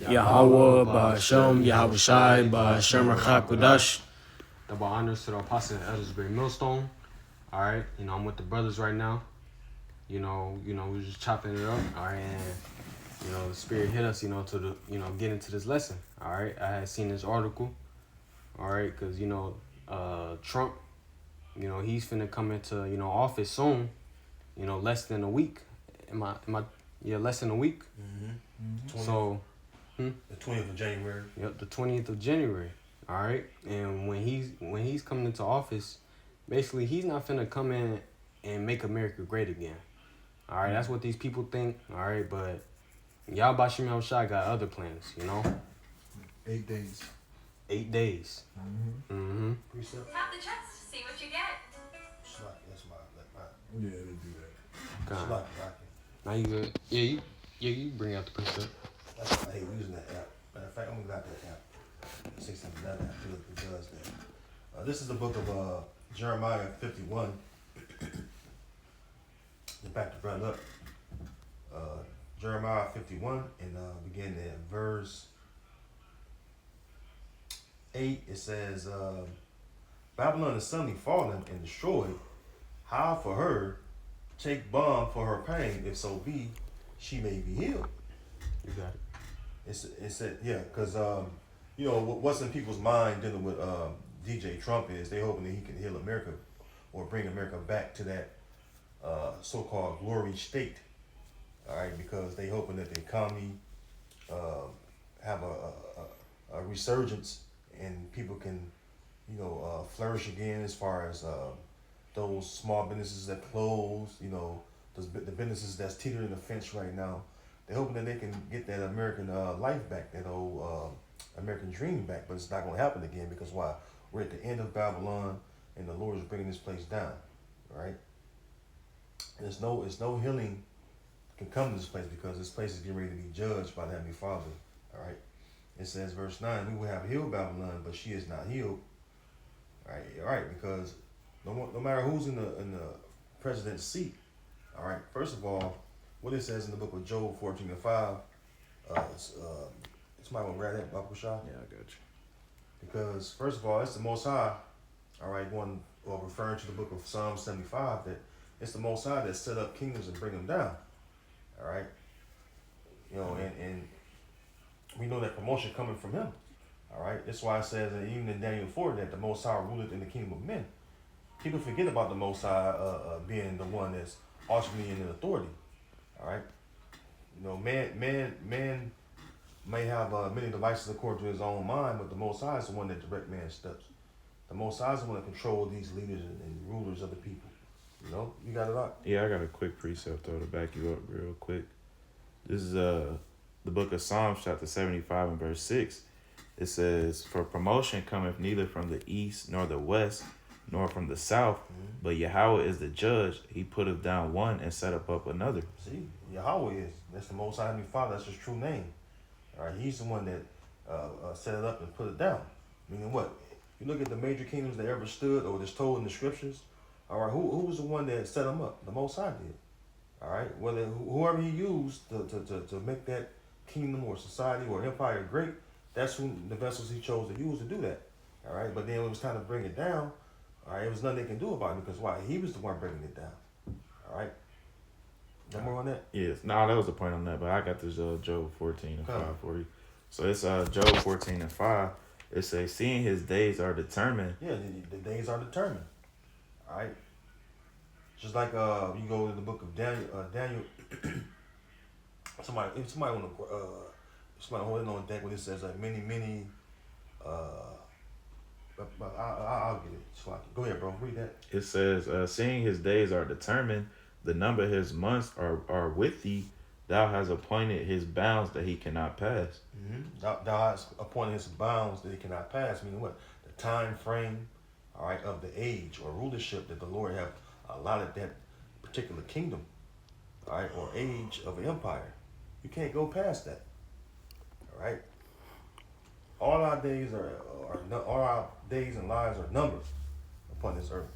Yahweh Ba'Shem, Yahweh Shai Ba'Shem Rachakodash. Double honors to the apostle and elders, Great Millstone. All right, I'm with the brothers right now. We was just chopping it up. All right, and the spirit hit us, to get into this lesson. All right, I had seen this article. All right, because Trump, he's finna come into office soon. Less than a week. Less than a week. Mm-hmm. So, the 20th of January. Yep, the 20th of January. All right, and when he's coming into office, basically he's not finna come in and make America great again. All right, that's what these people think. All right, but Yahweh Shem Yahushua got other plans. 8 days. 8 days. Precept. Tap the chest to see what you get. That's my. Yeah, they do that. God. Rocky. Now you good? Yeah, you bring out the precept. I hate using that app. Matter of fact, I'm gonna grab that app. 679 app does that. This is the book of Jeremiah 51. To back the brother up. Jeremiah 51 and begin at verse 8. It says, Babylon is suddenly fallen and destroyed. How for her? Take balm for her pain, if so be she may be healed. You got it. It said, yeah, because what's in people's mind dealing with DJ Trump is they hoping that he can heal America or bring America back to that so-called glory state. All right, because they hoping that the economy have a resurgence and people can flourish again as far as those small businesses that close, the businesses that's teetering the fence right now. They're hoping that they can get that American life back, that old American dream back, but it's not going to happen again because why? We're at the end of Babylon, and the Lord is bringing this place down, right? There's no healing can come to this place because this place is getting ready to be judged by the Heavenly Father, all right? It says, verse 9, we will have healed Babylon, but she is not healed, all right, because no matter who's in the president's seat, all right, first of all, what it says in the book of Job 14:5, somebody want to grab that, Babu Shah? Yeah, I got you. Because first of all, it's the Most High, all right, referring to the book of Psalm 75, that it's the Most High that set up kingdoms and bring them down, all right? And we know that promotion coming from him, all right? That's why it says that even in Daniel 4 that the Most High ruleth in the kingdom of men. People forget about the Most High being the one that's ultimately in authority. All right, man may have many devices according to his own mind, but the Most High is the one that direct man's steps. The Most High is the one that controls these leaders and rulers of the people. You got it out. Yeah, I got a quick precept though to back you up real quick. This is the book of Psalms, chapter 75 and verse 6. It says, "For promotion cometh neither from the east nor the west, nor from the south, but Yahweh is the judge. He putteth down one and set up another." See, Yahweh is. That's the Most High Heavenly Father. That's his true name. All right, he's the one that set it up and put it down. Meaning what? You look at the major kingdoms that ever stood or that's told in the scriptures. All right, who was the one that set them up? The Most High did. All right, whoever he used to make that kingdom or society or empire great, that's who the vessels he chose to use to do that. All right, but then when it was time to bring it down, all right, there was nothing they can do about it because why? He was the one bringing it down. All right. No more on that? Yes. No, that was the point on that, but I got this Job 14 and 5 for you. So it's Job 14 and 5. It says, "Seeing his days are determined." Yeah, the days are determined. All right. Just like you go to the book of Daniel. somebody holding on deck when it says like many. But I'll get it. So go ahead, bro. Read that. It says, "Seeing his days are determined, the number of his months are with thee. Thou hast appointed his bounds that he cannot pass." Thou hast appointed his bounds that he cannot pass. Meaning what? The time frame, all right, of the age or rulership that the Lord have allotted that particular kingdom, all right, or age of an empire. You can't go past that. All right. All our days and lives are numbered upon this earth.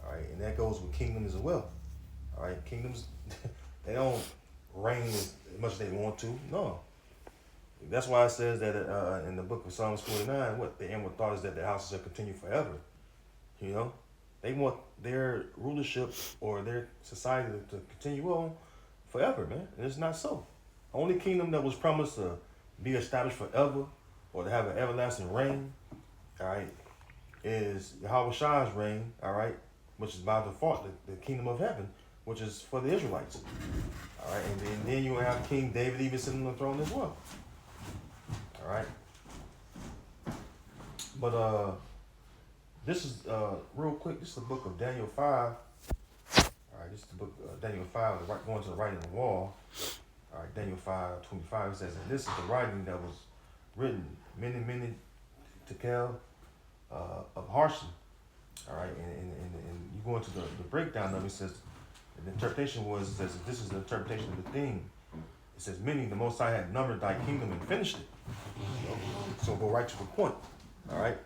All right, and that goes with kingdoms as well. All right, kingdoms they don't reign as much as they want to. No, That's why it says that in the book of Psalms 49, what the inward thought is that the house shall continue forever. You know, they want their rulership or their society to continue on forever, man. And it's not so. Only kingdom that was promised to be established forever or to have an everlasting reign, all right, is Yahweh Shai's reign, all right, which is by default the kingdom of heaven, which is for the Israelites. All right, and then you have King David even sitting on the throne as well. All right. But this is real quick. This is the book of Daniel 5. All right, this is the book of Daniel 5. Going to the right of the wall. All right, Daniel 5:25 it says, and this is the writing that was written many tekel of Harshon. All right, and you go into the breakdown of it. It says the interpretation was says this is the interpretation of the thing. It says, meaning the Most High had numbered thy kingdom and finished it. So go right to the point. All right.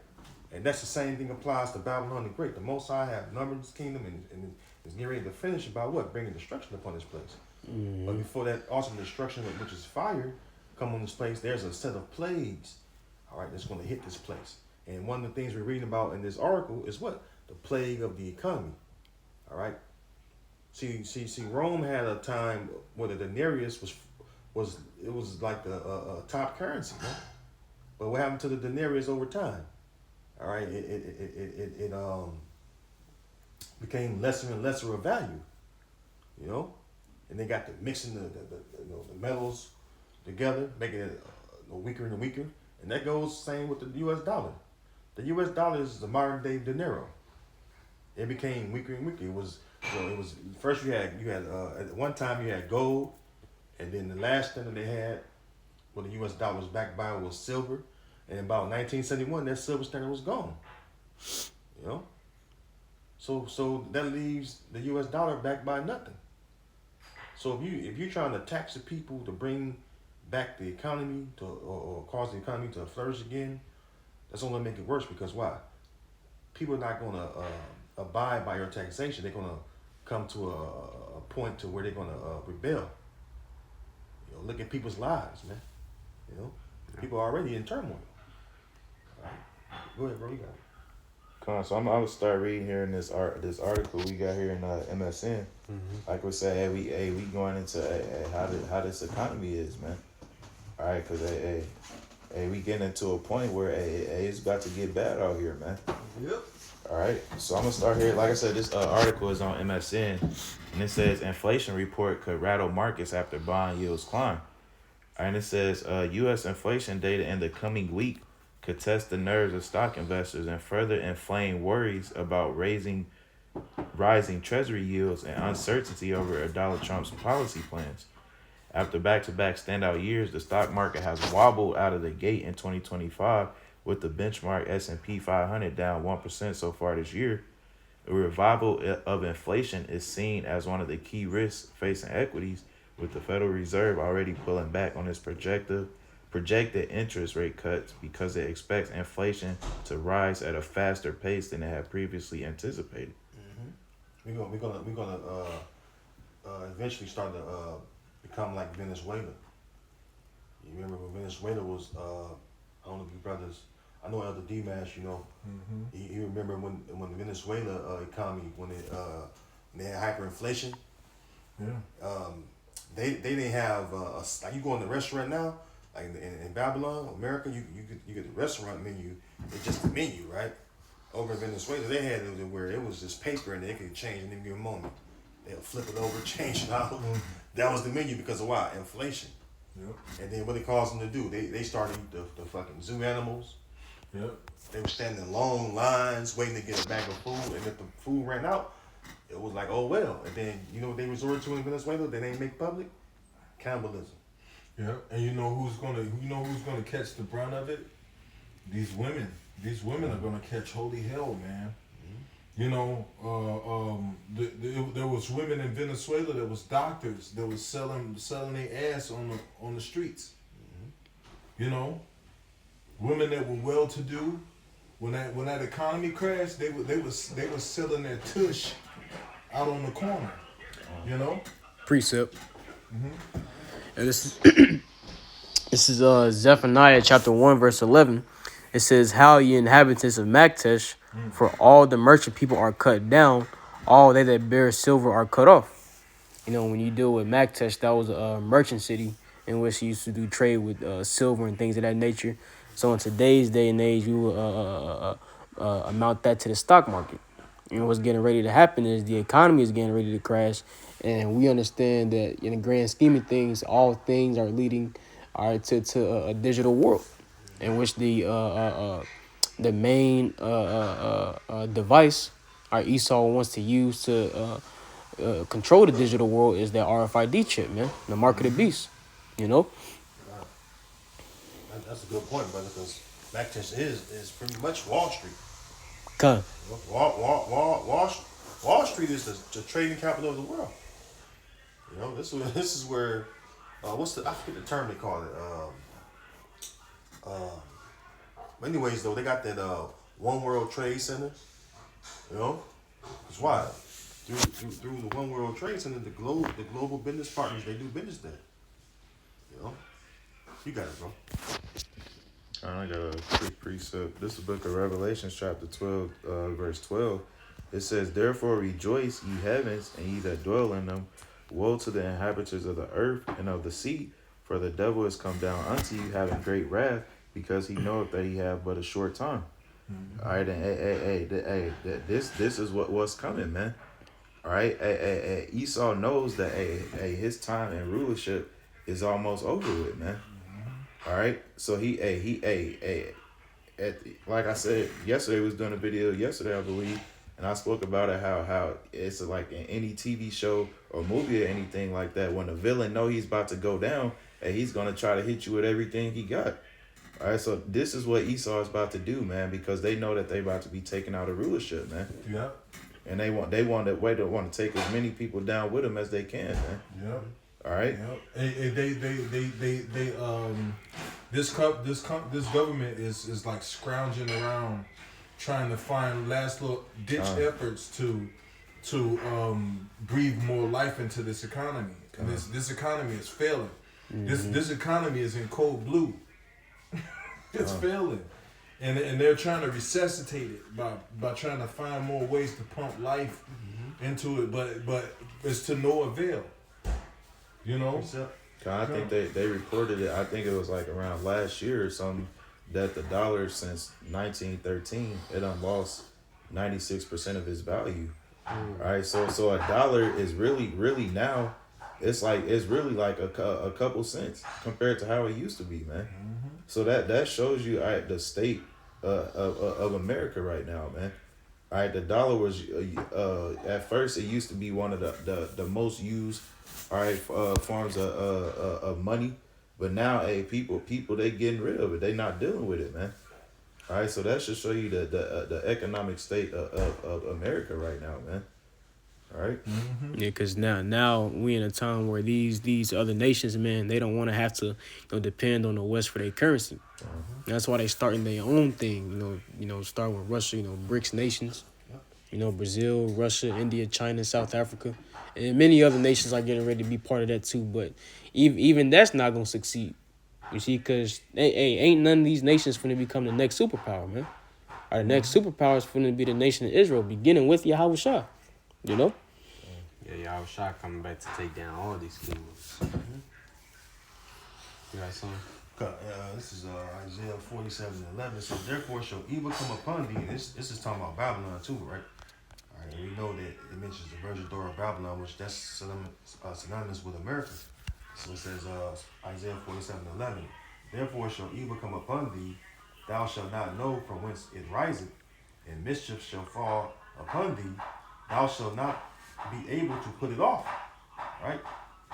And that's the same thing applies to Babylon the Great. The Most High have numbered his kingdom and is getting ready to finish it by what? Bringing destruction upon this place. Mm-hmm. But before that awesome destruction, which is fire, come on this place, there's a set of plagues, all right, that's going to hit this place. And one of the things we're reading about in this article is what? The plague of the economy. All right. See, Rome had a time where the denarius was like a top currency, man. But what happened to the denarius over time? All right, it became lesser and lesser of value, you know, and they got to mixing the metals together, making it weaker and weaker, and that goes same with the U.S. dollar. The U.S. dollar is the modern day dinero. It became weaker and weaker. It was first you had at one time you had gold, and then the last thing that they had, what the U.S. dollar was backed by, was silver. And about 1971, that silver standard was gone. You know? So that leaves the US dollar backed by nothing. So if you're trying to tax the people to bring back the economy or cause the economy to flourish again, that's only make it worse, because why? People are not gonna abide by your taxation. They're gonna come to a point to where they're gonna rebel. You know, look at people's lives, man. You know? People are already in turmoil. Go ahead, bro. You got it. Come on, so I'm gonna start reading here in this article we got here in MSN. Mm-hmm. Like we say, we going into how this economy is, man. All right, cause we getting into a point where it's about to get bad out here, man. Yep. All right, so I'm gonna start here. Like I said, this article is on MSN, and it says inflation report could rattle markets after bond yields climb. All right, and it says U.S. inflation data in the coming week could test the nerves of stock investors and further inflame worries about rising treasury yields and uncertainty over Donald Trump's policy plans. After back-to-back standout years, the stock market has wobbled out of the gate in 2025, with the benchmark S&P 500 down 1% so far this year. A revival of inflation is seen as one of the key risks facing equities, with the Federal Reserve already pulling back on its projected interest rate cuts because it expects inflation to rise at a faster pace than it had previously anticipated. Mm-hmm. We're gonna eventually start to become like Venezuela. You remember when Venezuela was I don't know if you brothers, I know Elder D-Mash, you know, mm-hmm. You remember when the Venezuela economy, when they had hyperinflation. Yeah. They didn't have like you go in the restaurant now. Like in Babylon, America, you get the restaurant menu. It's just the menu, right? Over in Venezuela, they had it where it was just paper and they could change in any given moment. They'll flip it over, change it out. That was the menu because of why? Inflation. Yep. And then what it caused them to do, they started the fucking zoo animals. Yep. They were standing in long lines waiting to get a bag of food, and if the food ran out, it was like, oh well. And then you know what they resorted to in Venezuela? They didn't make public? Cannibalism. Yeah, and you know who's gonna catch the brunt of it? These women. These women are gonna catch holy hell, man. Mm-hmm. You know, there was women in Venezuela that was doctors that was selling their ass on the streets. Mm-hmm. You know, women that were well to do. When that economy crashed, they were selling their tush out on the corner. You know. Precept. Mm-hmm. And this This is Zephaniah chapter 1, verse 11. It says, how ye inhabitants of Maktesh, for all the merchant people are cut down, all they that bear silver are cut off. You know, when you deal with Maktesh, that was a merchant city in which you used to do trade with silver and things of that nature. So in today's day and age, you amount that to the stock market. You know, what's getting ready to happen is the economy is getting ready to crash. And we understand that in the grand scheme of things, all things are leading to a digital world in which the main device our Esau wants to use to control the digital world is that RFID chip, man, the mark of the beast, you know? That's a good point, brother, because Backtest is pretty much Wall Street. Okay. Wall Street is the trading capital of the world. You know, this is where I forget the term they call it. Anyways, though, they got that One World Trade Center. You know, it's why through the One World Trade Center, the global business partners, they do business there. You know, you got it, bro. I got a quick precept. This is the book of Revelations, chapter 12, verse 12. It says, therefore rejoice, ye heavens, and ye that dwell in them. Woe to the inhabitants of the earth and of the sea, for the devil is come down unto you, having great wrath, because he knoweth that he have but a short time. All right, and this is what's coming, man. All right, Esau knows that his time in rulership is almost over with, man. All right, so like I said yesterday, we was doing a video yesterday, I believe, and I spoke about it how it's like in any TV show or movie or anything like that, when the villain know he's about to go down, and he's gonna try to hit you with everything he got. All right, so this is what Esau is about to do, man, because they know that they about to be taking out of rulership, man. Yeah. And they want to take as many people down with them as they can, man. Yeah. All right. This government is like scrounging around, trying to find last little ditch efforts to breathe more life into this economy. And this economy is failing. This economy is in cold blue. It's failing, and they're trying to resuscitate it by trying to find more ways to pump life into it, but it's to no avail. You know, I think they reported it. I think it was like around last year or something, that the dollar since 1913 it done lost 96% of its value. All right, so a dollar is really now, it's really like a couple cents compared to how it used to be, man. So that shows you the state of America right now, man. All right, the dollar was at first it used to be one of the most used forms of money, but now people they getting rid of it. They not dealing with it, man. All right, so that should show you the economic state of America right now, man. All right. Yeah, because now we in a time where these other nations, man, they don't want to have to depend on the West for their currency. That's why they starting their own thing. Starting with Russia. BRICS nations. Brazil, Russia, India, China, South Africa, and many other nations are getting ready to be part of that too. But even that's not gonna succeed. You see, because ain't none of these nations finna become the next superpower, man. The next superpower is finna be the nation of Israel, beginning with Yahweh Shah. You know? Yeah, Yahweh Shah coming back to take down all these kingdoms. You got something? This is Isaiah 47:11. It says, therefore shall evil come upon thee. And this is talking about Babylon too, right? All right, and we know that it mentions the virgin door of Babylon, which that's synonymous with America. So it says Isaiah 47:11. Therefore shall evil come upon thee. Thou shalt not know from whence it riseth, and mischief shall fall upon thee. Thou shalt not be able to put it off. Right?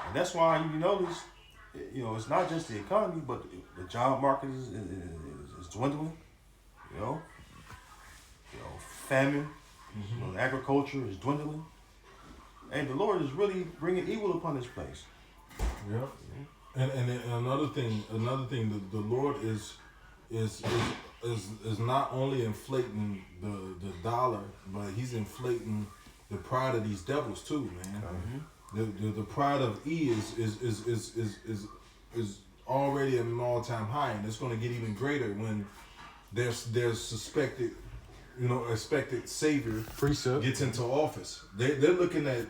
And that's why you notice, it's not just the economy, but the job market is dwindling. Famine, agriculture is dwindling, and the Lord is really bringing evil upon this place. Yeah, and another thing, the Lord is not only inflating the dollar, but He's inflating the pride of these devils too, man. The pride of E is already at an all-time high, and it's going to get even greater when there's suspected, expected savior Precept. gets into office. They're looking at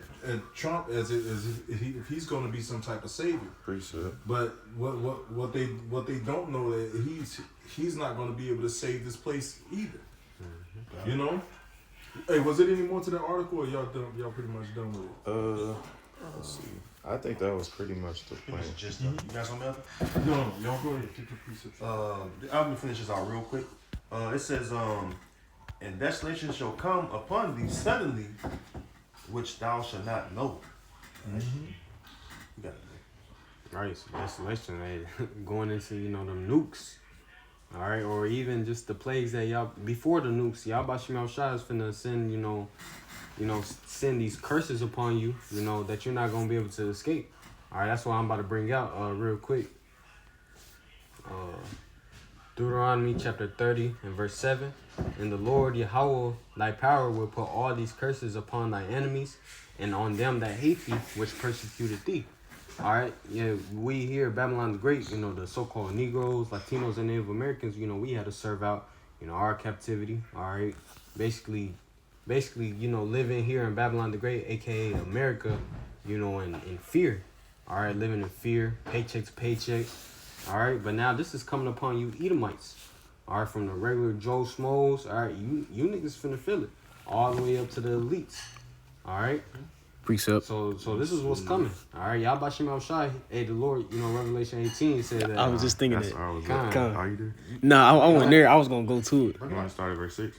Trump as if he's going to be some type of savior. Precept. But what they don't know that he's not going to be able to save this place either. You know. Hey, was it any more to that article, or y'all pretty much done with it? Let's see. I think that was pretty much the point. Just you got something else? No, y'all go ahead. Get your precepts. I'm gonna finish this out real quick. It says, and desolation shall come upon thee suddenly, which thou shalt not know. Right? You got it. Right, so desolation, going into, them nukes. All right, or even just the plagues that y'all, before the nukes, y'all Bashim Al-Shah is finna send, send these curses upon you, that you're not gonna be able to escape. All right, that's what I'm about to bring out real quick. Deuteronomy chapter 30 and verse 7. And the Lord Yahweh, thy power, will put all these curses upon thy enemies and on them that hate thee, which persecuted thee. All right, yeah, we here, Babylon the Great, the so-called Negroes, Latinos, and Native Americans, we had to serve out, our captivity. All right, basically, living here in Babylon the Great, aka America, in fear. All right, living in fear, paycheck to paycheck. All right, but now this is coming upon you, Edomites. All right, from the regular Joe Smoes. All right, you niggas finna feel it, all the way up to the elites. All right. Precept. So this is what's coming. All right, y'all Bashim Al-Shai. Hey, the Lord, Revelation 18 said that. I was just thinking That's that. where I was Con. at. Are you there? Nah, I went there. I was gonna go to it. You want to start at verse 6?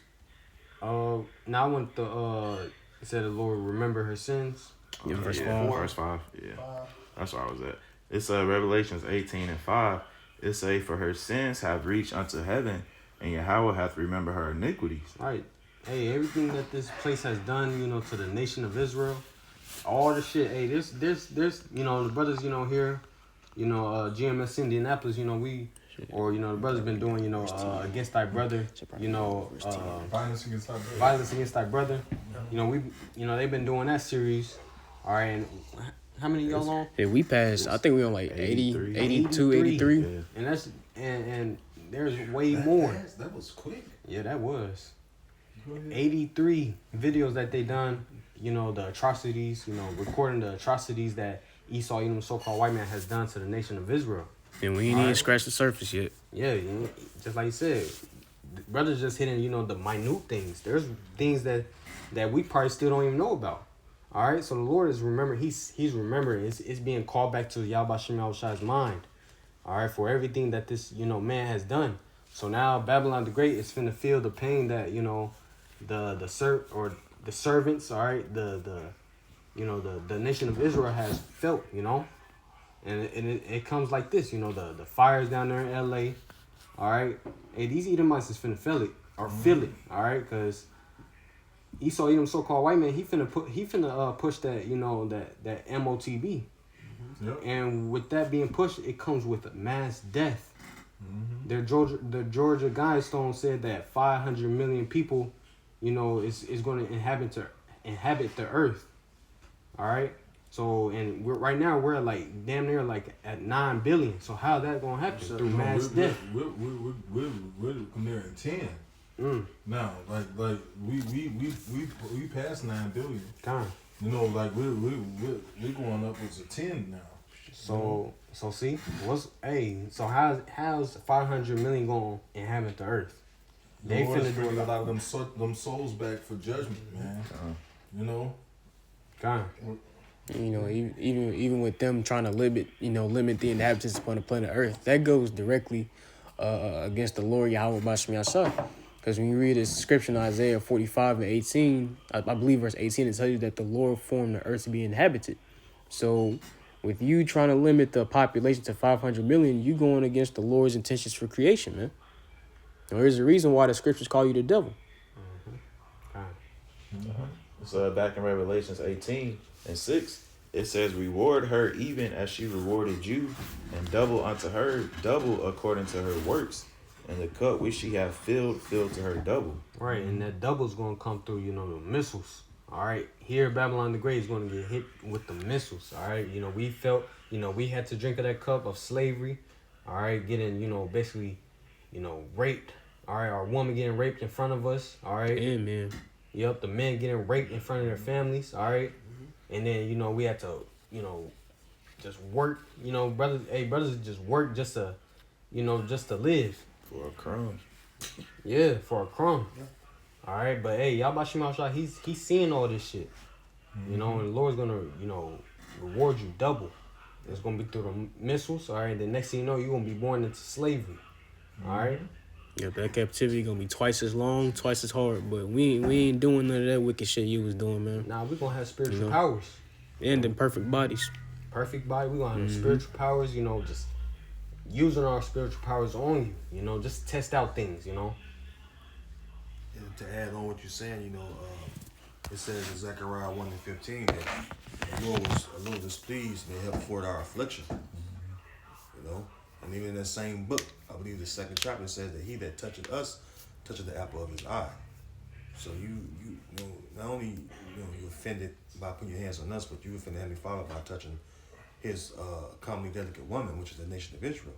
Now I want the it said the Lord remember her sins. Yeah, verse yeah, 5. Verse 5. Yeah. That's where I was at. It's Revelations 18 and 5. It say, for her sins have reached unto heaven, and Yahweh hath remembered her iniquities. All right. Hey, everything that this place has done, to the nation of Israel, all the shit. Hey, there's the brothers, here, GMS Indianapolis, we, or the brothers been doing, against thy brother, Violence against our brother. violence against thy brother. They've been doing that series. All right, and how many y'all on? Yeah, we passed. I think we on like 80, 83. 82, 83. Yeah. And that's and there's way more. That was quick. Yeah, that was Go ahead. 83 videos that they done. The atrocities. Recording the atrocities that Esau, so-called white man, has done to the nation of Israel. And we ain't even scratched the surface yet. Yeah, just like you said, the brothers just hitting the minute things. There's things that we probably still don't even know about. All right, so the Lord is remembering. He's remembering. It's being called back to Yahweh Shem Yahushai's mind. All right, for everything that this man has done. So now Babylon the Great is finna feel the pain that the servants. All right, the nation of Israel has felt. And it comes like this. The fires down there in L.A. All right, hey, these Edomites is finna feel it or feel it. All right, because Esau, Edom, so-called white man, he finna push that that MOTB. Yep. And with that being pushed, it comes with a mass death. The Georgia Guidestone said that 500 million people, is going to inhabit the earth. All right. So and right now we're like damn near like at 9 billion. So how that going to happen through mass death? We're nearing 10. Now, like we passed 9 billion. Time. We're going upwards of 10 now. So see, so how's 500 million going to inhabit the earth? They finna bring a lot of them souls back for judgment, man. God. Even with them trying to limit the inhabitants upon the planet Earth, that goes directly against the Lord Yahweh Bashim Yashah. Because when you read this scripture in Isaiah 45 and 18, I believe verse 18, it tells you that the Lord formed the earth to be inhabited. So with you trying to limit the population to 500 million, you going against the Lord's intentions for creation, man. And there's a reason why the scriptures call you the devil. So back in Revelations 18 and 6, it says, reward her even as she rewarded you, and double unto her, double according to her works. And the cup which she hath filled to her double. Right, and that double's going to come through, the missiles. All right, here Babylon the Great is going to get hit with the missiles. All right, we felt, we had to drink of that cup of slavery. all right, getting, basically, raped, all right, our woman getting raped in front of us, all right. Yeah, man. Yep, the men getting raped in front of their families, all right. And then, we had to, just work, brothers just work just to, just to live. For a crumb. Yeah, for a crumb. All right, but hey, Yabashim Shah, he's seeing all this shit. And the Lord's gonna, reward you double. It's gonna be through the missiles, all right. The next thing you know, you're gonna be born into slavery. All right. Yeah, that captivity gonna be twice as long, twice as hard. But we ain't doing none of that wicked shit you was doing, man. Now we're gonna have spiritual powers. And them perfect bodies. Perfect body. We're gonna have spiritual powers, just using our spiritual powers on you, just test out things, And to add on what you're saying, it says in Zechariah 1:15 that the Lord was displeased and helped forward our affliction. And even in that same book, I believe the second chapter says that he that toucheth us toucheth the apple of his eye. So you not only you offended by putting your hands on us, but you offended Heavenly Father by touching his commonly delicate woman, which is the nation of Israel.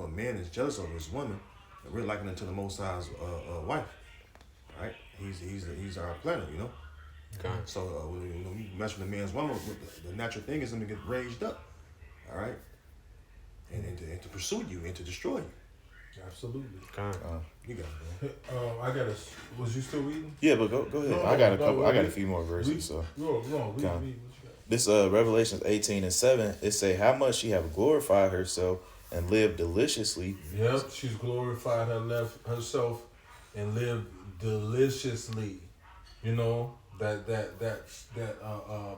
A man is jealous of his woman, and we're likening to the Most High's wife. Right? He's our planner, Okay. So when you mess with a man's woman, the natural thing is him to get raised up. All right. And to pursue you and to destroy you. Absolutely. You got it, bro. Was you still reading? Yeah, but go ahead. No, I got no, a few more verses. So Read what you got. this Revelations 18:7, it say how much she have glorified herself and lived deliciously. Yep, she's glorified herself and lived deliciously. That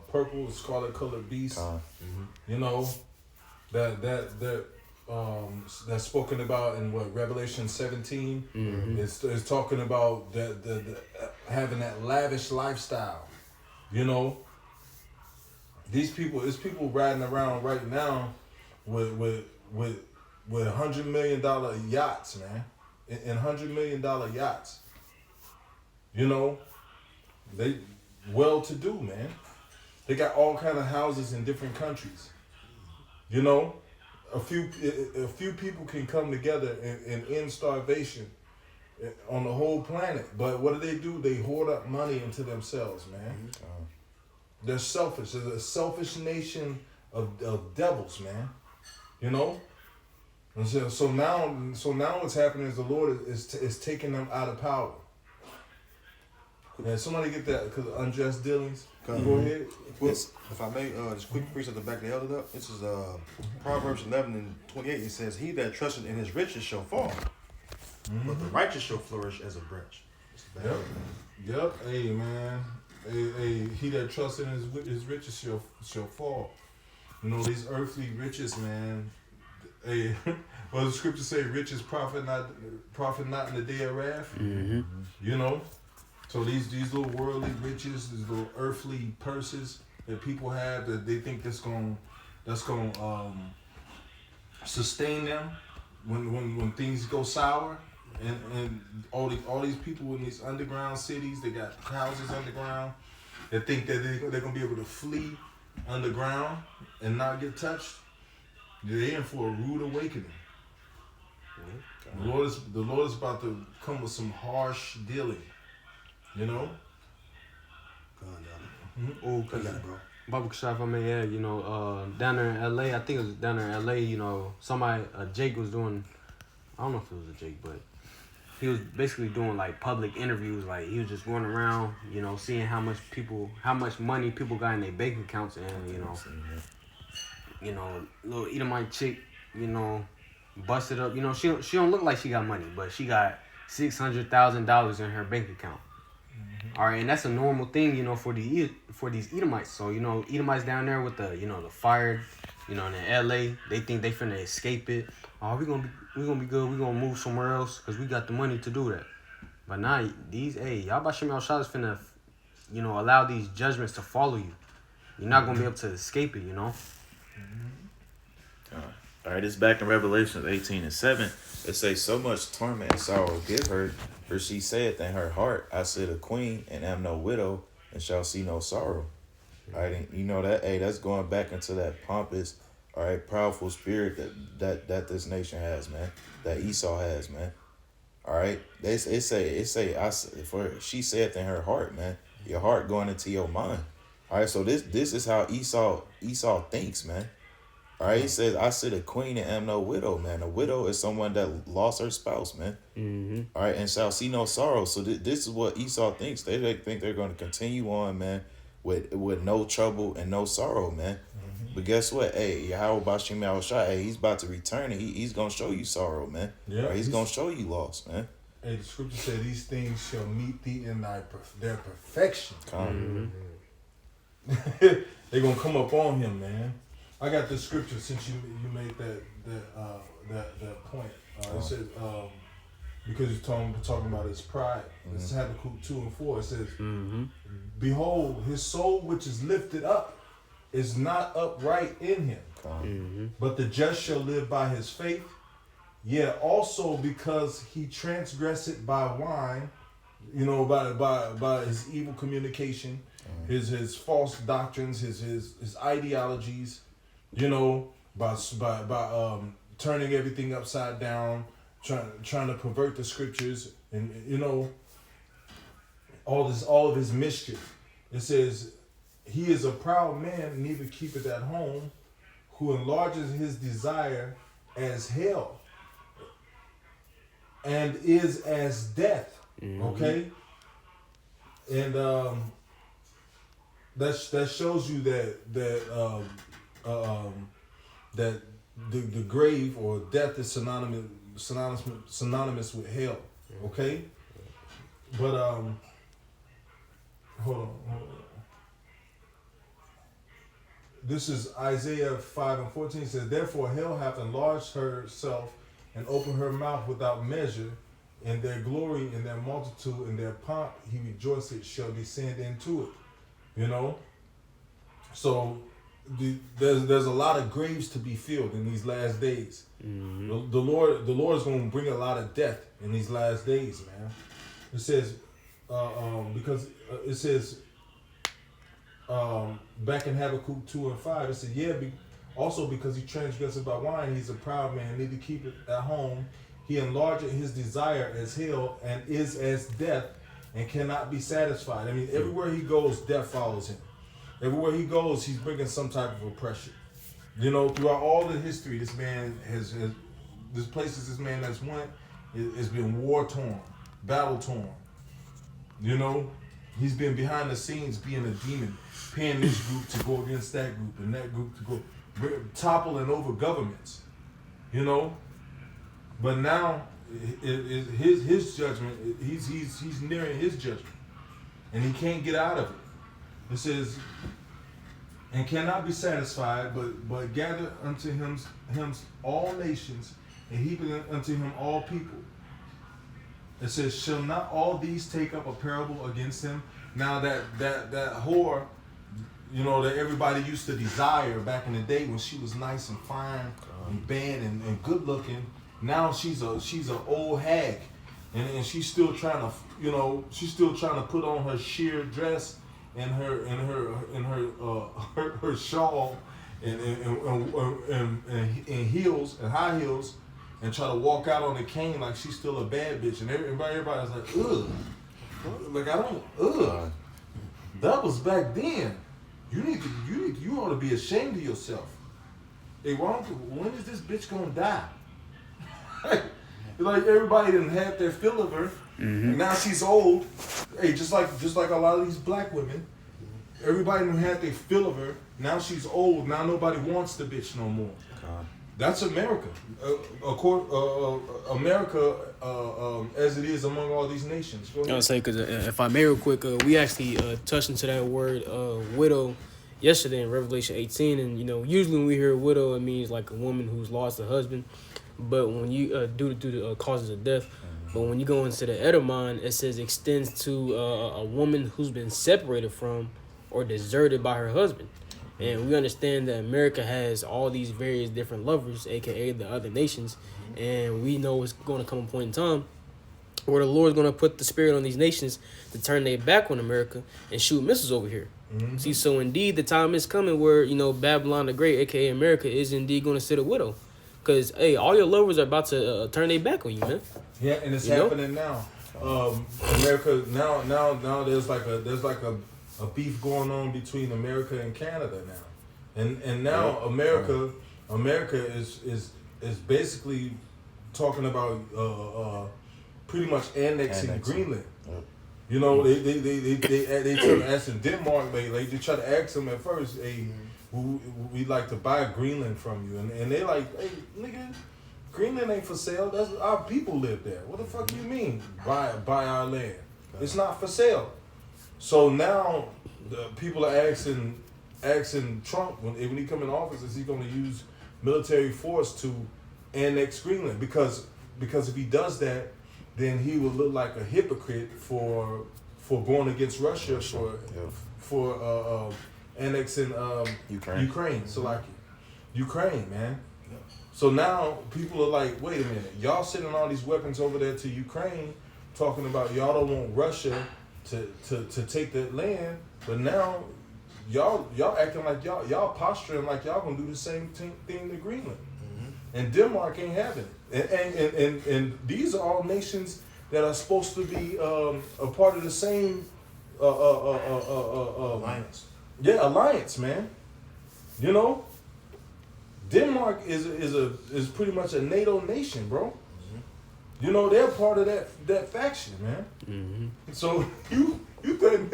purple scarlet colored beast. That's spoken about in Revelation 17. It's talking about the having that lavish lifestyle. These people, it's people riding around right now with $100 million yachts, man, and $100 million yachts. They well-to-do, man. They got all kind of houses in different countries. A few people can come together and end starvation on the whole planet. But what do? They hoard up money into themselves, man. They're selfish. They're a selfish nation of devils, man. And so now what's happening is the Lord is taking them out of power. And somebody get that because of unjust dealings. Go ahead. Well, if I may, just quick precept to back the elder up. This is Proverbs 11:28. It says, "He that trusteth in his riches shall fall, but the righteous shall flourish as a branch." Yep. Hey, man. Hey, he that trusts in his riches shall fall. These earthly riches, man. Hey, well, the scripture say, "Riches profit not in the day of wrath." So these little worldly riches, these little earthly purses that people have that they think that's gonna sustain them when things go sour, and all these people in these underground cities, they got houses underground. They think that they're gonna be able to flee underground and not get touched. They're in for a rude awakening. The Lord is about to come with some harsh dealing. Go on, Oh, you got it, bro. Baba Kashaf, I mean, yeah, down there in LA, I think it was down there in LA, somebody, Jake was doing, I don't know if it was a Jake, but he was basically doing like public interviews. Like he was just going around, seeing how much money people got in their bank accounts, and little Edomite chick, busted up. She don't look like she got money, but she got $600,000 in her bank account. All right, and that's a normal thing, for these Edomites. So, Edomites down there with the fire, in LA, they think they finna escape it. Oh, we gonna be good. We gonna move somewhere else because we got the money to do that. But now y'all Bashim Al-Shah is finna, allow these judgments to follow you. You're not gonna be able to escape it, All right, it's back in Revelation 18:7. It says, "So much torment and sorrow give her, for she saith in her heart, I sit a queen and am no widow, and shall see no sorrow." All right, and that, that's going back into that pompous All right, powerful spirit that this nation has, man. That Esau has, man. All right, for she saith in her heart, man. Your heart going into your mind. All right, so this is how Esau thinks, man. All right, he says, I sit a queen and am no widow, man. A widow is someone that lost her spouse, man. Mm-hmm. All right, and shall see no sorrow. So this is what Esau thinks. They think they're going to continue on, man, with no trouble and no sorrow, man. But guess what? Hey, Yahweh Bashim Yahushua, hey, he's about to return and he's going to show you sorrow, man. Yeah, Right? He's going to show you loss, man. Hey, the scripture said these things shall meet thee in their perfection. Come. They're going to come up on him, man. I got the scripture since you made that point. It says, because you're talking about his pride. This is Habakkuk 2:4. It says, behold, his soul which is lifted up is not upright in him, but the just shall live by his faith. Yet also because he transgressed by wine, by his evil communication, his false doctrines, his ideologies, by turning everything upside down, trying to pervert the scriptures, and all of his mischief. It says, he is a proud man, neither keepeth at home, who enlarges his desire as hell, and is as death. Okay, and that shows you that the grave or death is synonymous with hell. Okay, but hold on. This is Isaiah 5:14. It says, therefore hell hath enlarged herself and opened her mouth without measure. In their glory, in their multitude, in their pomp, he rejoiceth, shall descend into it. So there's a lot of graves to be filled in these last days. The Lord is going to bring a lot of death in these last days, man. It says, because it says, back in Habakkuk 2:5, it said, also because he transgressed by wine, he's a proud man, neither keep it at home. He enlarged his desire as hell and is as death and cannot be satisfied. I mean, everywhere he goes, death follows him. Everywhere he goes, he's bringing some type of oppression. Throughout all the history, this man this places this man has went, has been war torn, battle torn. He's been behind the scenes being a demon, paying this group to go against that group and that group to go toppling over governments. But now, his judgment, he's nearing his judgment, and he can't get out of it. It says, and cannot be satisfied, but gather unto him all nations, and heap unto him all people. It says, shall not all these take up a parable against him? Now that whore, that everybody used to desire back in the day when she was nice and fine and bad and good looking. Now she's a old hag, and she's still trying to put on her sheer dress and her shawl and heels and high heels, and try to walk out on the cane like she's still a bad bitch, and everybody's like, ugh, like that was back then. You ought to be ashamed of yourself. Hey, when is this bitch gonna die? Like everybody done had their fill of her, and now she's old. Hey, just like a lot of these black women, everybody done had their fill of her. Now she's old. Now nobody wants the bitch no more. That's America. America, as it is among all these nations. I'll say, because if I may real quick, we actually touched into that word widow yesterday in Revelation 18, and usually when we hear widow, it means like a woman who's lost a husband. But when you due to the causes of death, but when you go into the Edom, it says extends to a woman who's been separated from or deserted by her husband. And we understand that America has all these various different lovers, aka the other nations, and we know it's going to come a point in time where the Lord's gonna put the spirit on these nations to turn their back on America and shoot missiles over here. Mm-hmm. See, so indeed the time is coming where, you know, Babylon the Great, aka America, is indeed gonna sit a widow. Cause hey, all your lovers are about to turn their back on you, man. Yeah, and it's You know? happening now. America now there's like a beef going on between America and Canada now, and now America is basically talking about pretty much annexing Greenland. Yep. You know, they try to ask in Denmark, they try to ask them at first, hey, we'd like to buy Greenland from you, and they like, hey, nigga, Greenland ain't for sale. That's our people live there. What the fuck do you mean buy our land? It's not for sale. So now the people are asking Trump when he come in office, is he going to use military force to annex Greenland? Because if he does that, then he will look like a hypocrite for going against Russia for annexing Ukraine. So like Ukraine, man. So now people are like, wait a minute, y'all sending all these weapons over there to Ukraine, talking about y'all don't want Russia to take that land, but now y'all acting like y'all posturing like y'all gonna do the same thing to Greenland, and Denmark ain't having it, and these are all nations that are supposed to be a part of the same Alliance. Yeah, alliance, man. You know. Denmark is pretty much a NATO nation, bro. Mm-hmm. You know, they're part of that faction, man. Mm-hmm. So you got an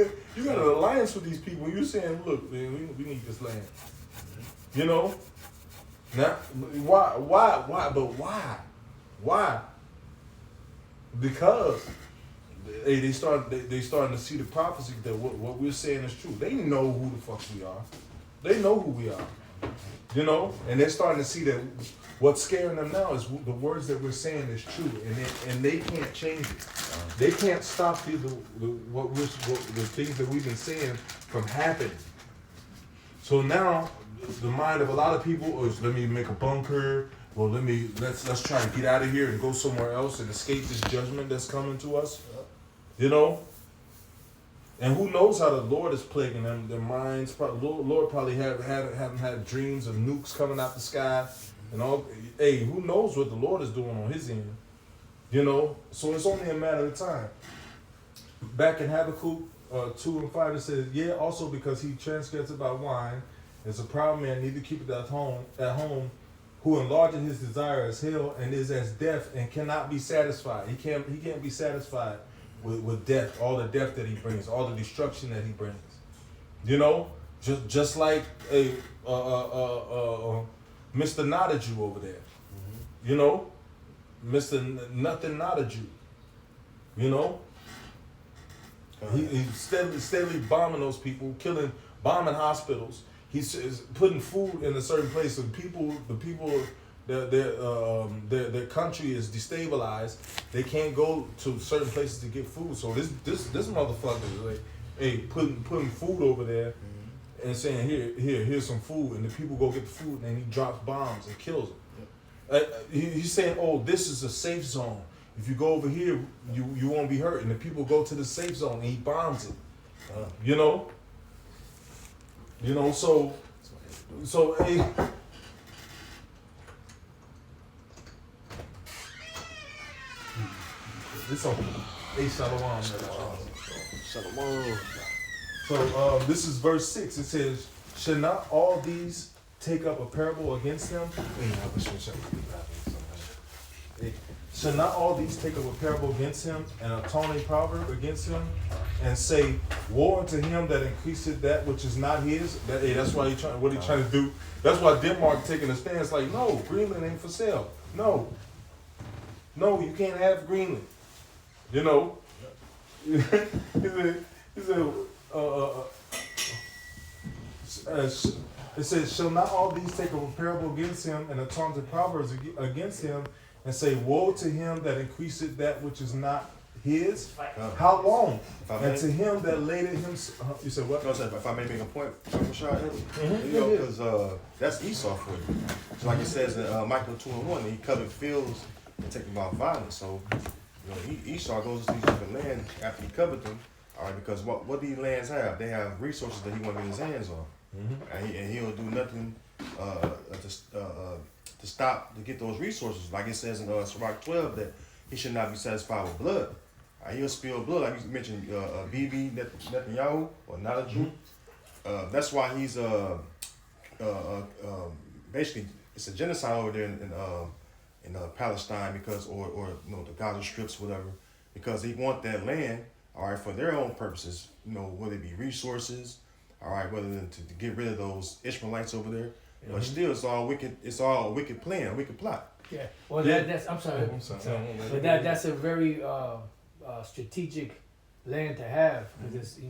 alliance with these people. You're saying, look, man, we need this land. Mm-hmm. You know, now why? But why? Because they starting to see the prophecy that what we're saying is true. They know who the fuck we are. They know who we are. You know, and they're starting to see that what's scaring them now is the words that we're saying is true, and they can't change it. They can't stop the things that we've been saying from happening. So now, the mind of a lot of people is, let me make a bunker. Well, let's try to get out of here and go somewhere else and escape this judgment that's coming to us. You know. And who knows how the Lord is plaguing them? Their minds, Lord probably haven't had dreams of nukes coming out the sky, and all. Hey, who knows what the Lord is doing on His end? You know, so it's only a matter of time. Back in Habakkuk 2:5, it says, "Yeah, also because he transgressed by wine, is a proud man, neither keepeth at home, who enlargeth his desire as hell, and is as death, and cannot be satisfied." He can't be satisfied with death, all the death that he brings, all the destruction that he brings. You know, just like a Mr. Not a Jew over there. Mm-hmm. You know, Mr. Nothing Not a Jew. You know, he's steadily bombing those people, bombing hospitals. He's putting food in a certain place, so the people. Their country is destabilized. They can't go to certain places to get food. So this motherfucker is like, hey, putting food over there, and saying here's some food, and the people go get the food, and he drops bombs and kills them. He's saying, oh, this is a safe zone. If you go over here, you won't be hurt. And the people go to the safe zone, and he bombs it. You know. So hey. It's on. Hey, Shalom. Shalom. So this is verse 6. It says, "Should not all these take up a parable against him?" Should not all these take up a parable against him, and a taunting proverb against him, and say, "Woe unto him that increaseth that which is not his." That's why he's trying to do. That's why Denmark taking a stance like, no, Greenland ain't for sale. No, you can't have Greenland. You know, he said, it says, "Shall not all these take up a parable against him, and a taunting proverbs against him, and say, Woe to him that increaseth that which is not his? How long? And to him that laid him." You said what? No, if I may make a point, you know, because that's Esau for you. So like it says in Micah 2:1, he covered fields and take about violence. So Esau goes to these different lands after he covered them. All right, because what these lands have, they have resources that he want to get his hands on, and he'll do nothing to stop to get those resources. Like it says in Sirach 12 that he should not be satisfied with blood. He'll spill blood, like you mentioned, Bibi Netanyahu or not a Jew. That's why he's basically it's a genocide over there in Palestine because or the Gaza Strips, whatever, because they want that land, all right, for their own purposes, whether it be resources, all right, whether to get rid of those Ishmaelites over there. But still, it's all wicked. It's all a wicked plan, a wicked plot. Yeah. Well, that's. I'm sorry. But that's a very strategic land to have because it's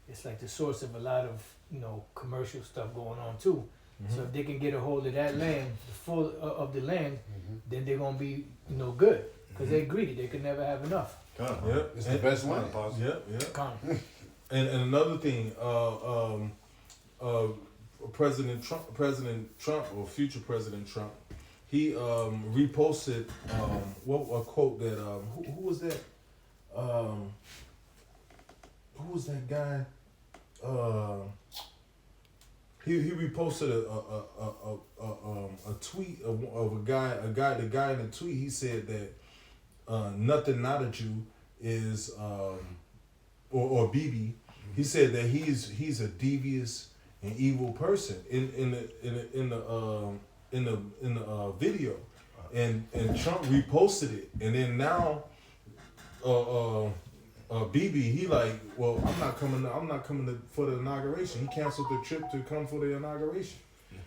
it's like the source of a lot of commercial stuff going on too. So if they can get a hold of that land, the full of the land, then they're gonna be good because they're greedy. They can never have enough. Yep. It's the best land. Yep. And another thing, President Trump or future President Trump, he reposted a quote that who was that? Who was that guy? He reposted a tweet of a guy. The guy in the tweet, he said that nothing not a Jew is or Bibi. He said that he's a devious and evil person in the video, and Trump reposted it, and then now Bibi, he like, well, I'm not coming for the inauguration. He canceled the trip to come for the inauguration.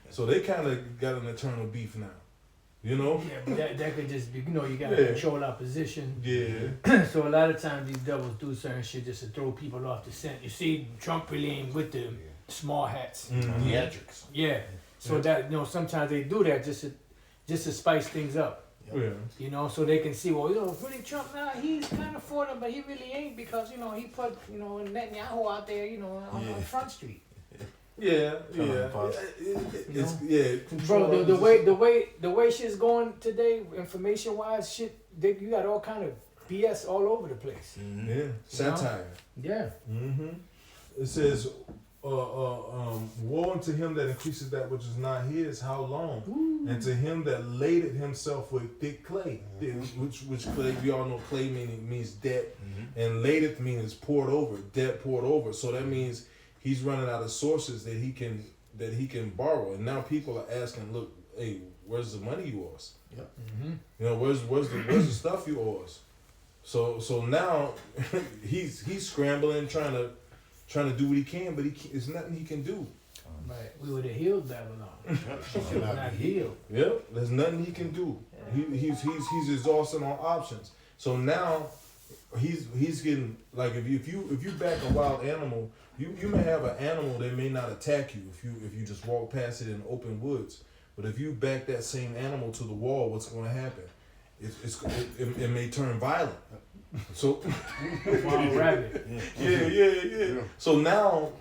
So they kind of got an eternal beef now, Yeah, but that could just be, you got to control opposition. Yeah. So a lot of times these devils do certain shit just to throw people off the scent. You see, Trump really ain't with the small hats. Theatrics. Yeah. So that sometimes they do that just to spice things up. Yeah. So they can see, well, really Trump, he's kind of for them, but he really ain't because, he put, Netanyahu out there, on Front Street. Yeah. Bro, the way shit's going today, information wise, you got all kind of BS all over the place. Yeah. Satire. Yeah. It says, woe unto him that increases that which is not his, how long? Ooh. And to him that laded himself with thick clay, which clay, we all know clay means debt, and ladeth means poured over, debt poured over. So that means he's running out of sources that he can borrow. And now people are asking, look, hey, where's the money you owe us? Yep. Where's the stuff you owe us? So now he's scrambling, trying to do what he can, but it's nothing he can do. Right, we would have healed Babylon. She was not healed. Yep, there's nothing he can do. He's exhausted on options. So now he's getting like if you back a wild animal, you may have an animal that may not attack you if you just walk past it in open woods. But if you back that same animal to the wall, what's going to happen? It may turn violent. So wild rabbit. Yeah. So now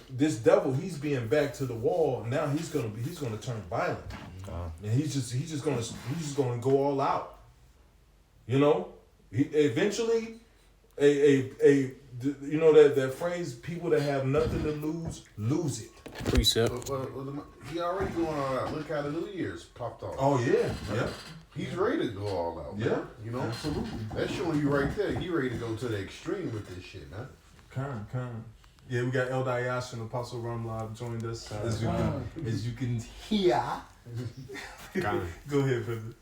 this devil, he's being back to the wall. Now he's gonna turn violent, and he's just gonna go all out. Eventually, that phrase, people that have nothing to lose it. Precept. He already going all out. Look how the New Year's popped off. Oh yeah. He's ready to go all out. Yeah. Man. Absolutely. That's showing you right there. He ready to go to the extreme with this shit, man. Kind. Yeah, we got El Dayash and Apostle Ramlab joined us. As you can hear. Go ahead, brother.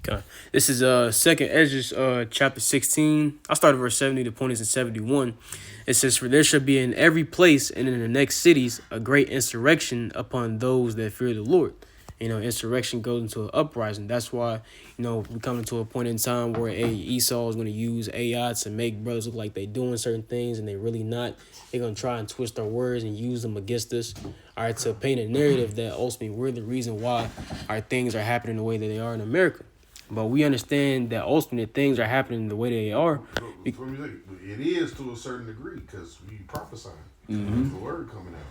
Okay. This is second Ezra chapter 16. I started verse 70, the point is in 71. It says, "For there shall be in every place and in the next cities a great insurrection upon those that fear the Lord." Insurrection goes into an uprising. That's why, we come to a point in time where Esau is going to use AI to make brothers look like they doing certain things and they really not. They're going to try and twist our words and use them against us, all right, to paint a narrative that ultimately we're the reason why our things are happening the way that they are in America. But we understand that ultimately things are happening the way they are. It is to a certain degree because we prophesying. The word coming out,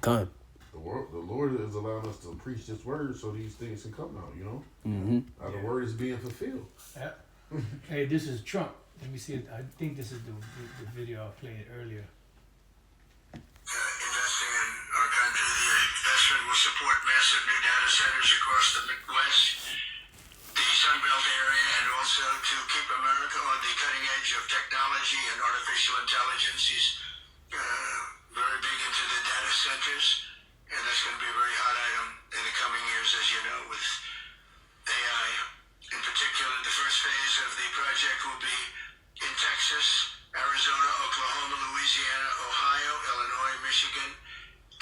Come. The Lord is allowing us to preach this word so these things can come out, How the word is being fulfilled. Yeah. Hey, this is Trump. Let me see it. I think this is the video I played earlier. Investing in our country, the investment will support massive new data centers across the Midwest, the Sun Belt area, and also to keep America on the cutting edge of technology and artificial intelligence. He's very big into the data centers, and that's going to be a very hot item in the coming years, as you know, with AI. In particular, the first phase of the project will be in Texas, Arizona, Oklahoma, Louisiana, Ohio, Illinois, Michigan,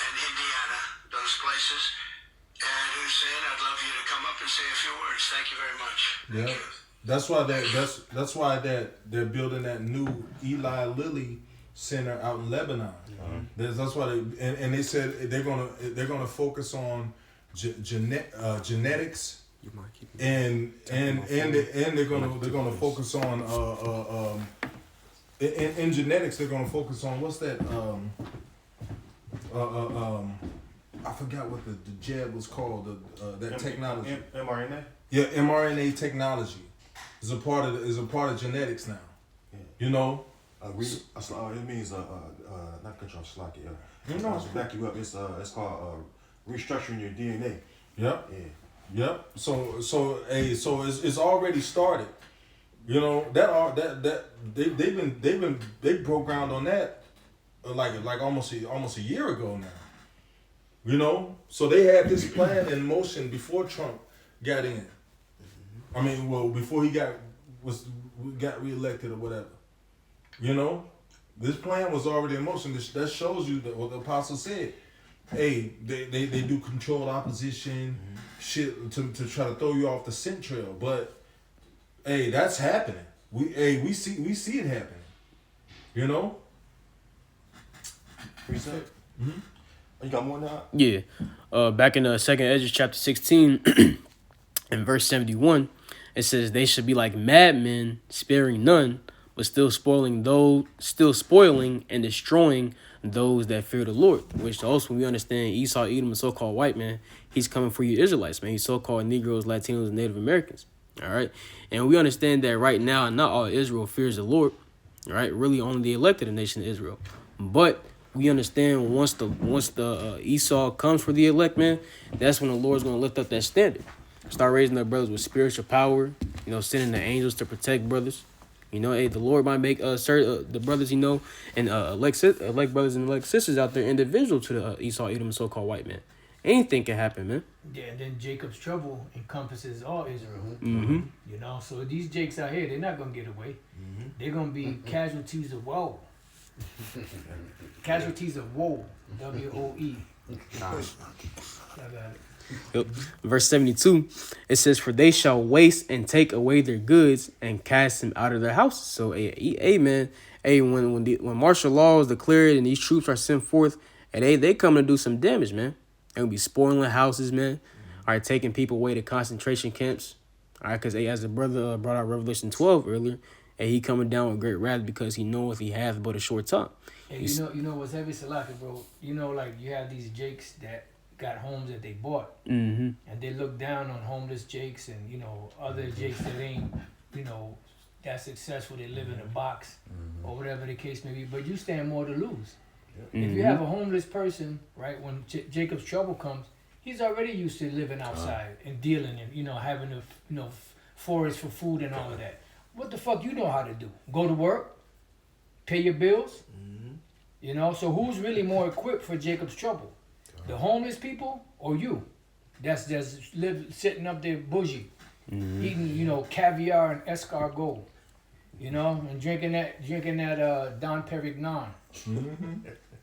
and Indiana, those places. And Hussein, I'd love you to come up and say a few words. Thank you very much. Thank Yeah. you. That's why they're building that new Eli Lilly Center out in Lebanon. That's why they said they're gonna focus on genetics. You might keep And they're gonna focus on in genetics they're gonna focus on what's that I forgot what the jab was called, that technology. mRNA. Yeah, mRNA technology is a part of genetics now. Yeah. You know. It means not control slack. No. To back you up, it's called restructuring your DNA. Yep. Yeah. Yep. So it's already started. You know that they programmed on that like almost a year ago now. You know, so they had this plan in motion before Trump got in. I mean, well, before he got reelected or whatever. You know, this plan was already in motion. That shows you that what the apostle said. Hey, they do controlled opposition, shit to try to throw you off the scent trail. But hey, that's happening. We see it happening. You know. Reset. You got more now? Yeah. Back in the second Ezra chapter 16 and verse 71, it says they should be like madmen, sparing none, but still spoiling and destroying those that fear the Lord. Which also we understand Esau, Edom, a so-called white man, he's coming for you Israelites, man. He's so-called Negroes, Latinos, and Native Americans. All right. And we understand that right now, not all Israel fears the Lord. All right. Really only the elected nation of Israel. But we understand once the Esau comes for the elect, man, that's when the Lord's going to lift up that standard. Start raising up brothers with spiritual power, sending the angels to protect brothers. Hey, the Lord might make the brothers, and elect brothers and elect sisters out there individual to the Esau, Edom, so-called white man. Anything can happen, man. Yeah, and then Jacob's trouble encompasses all Israel. Mm-hmm. So these Jakes out here, they're not going to get away. They're going to be casualties of woe. Casualties of woe. W-O-E. I got it. Yep. Verse 72, it says, for they shall waste and take away their goods and cast them out of their houses. So, amen. Hey, when martial law is declared and these troops are sent forth, and they come to do some damage, man. They'll be spoiling houses, man. All right, taking people away to concentration camps. All right, because as the brother brought out Revelation 12 earlier, and he coming down with great wrath because he knoweth he hath but a short time. Hey, you know what's heavy, Salaki, bro? Like you have these Jakes that got homes that they bought, and they look down on homeless Jakes and other Jakes that ain't that successful. They live in a box or whatever the case may be. But you stand more to lose. If you have a homeless person, right, when Jacob's trouble comes, he's already used to living outside and dealing and having to forage for food and all of that. What the fuck you know how to do? Go to work, pay your bills. So who's really more equipped for Jacob's trouble? The homeless people or you? That's just sitting up there bougie, eating caviar and escargot, and drinking that Dom Perignon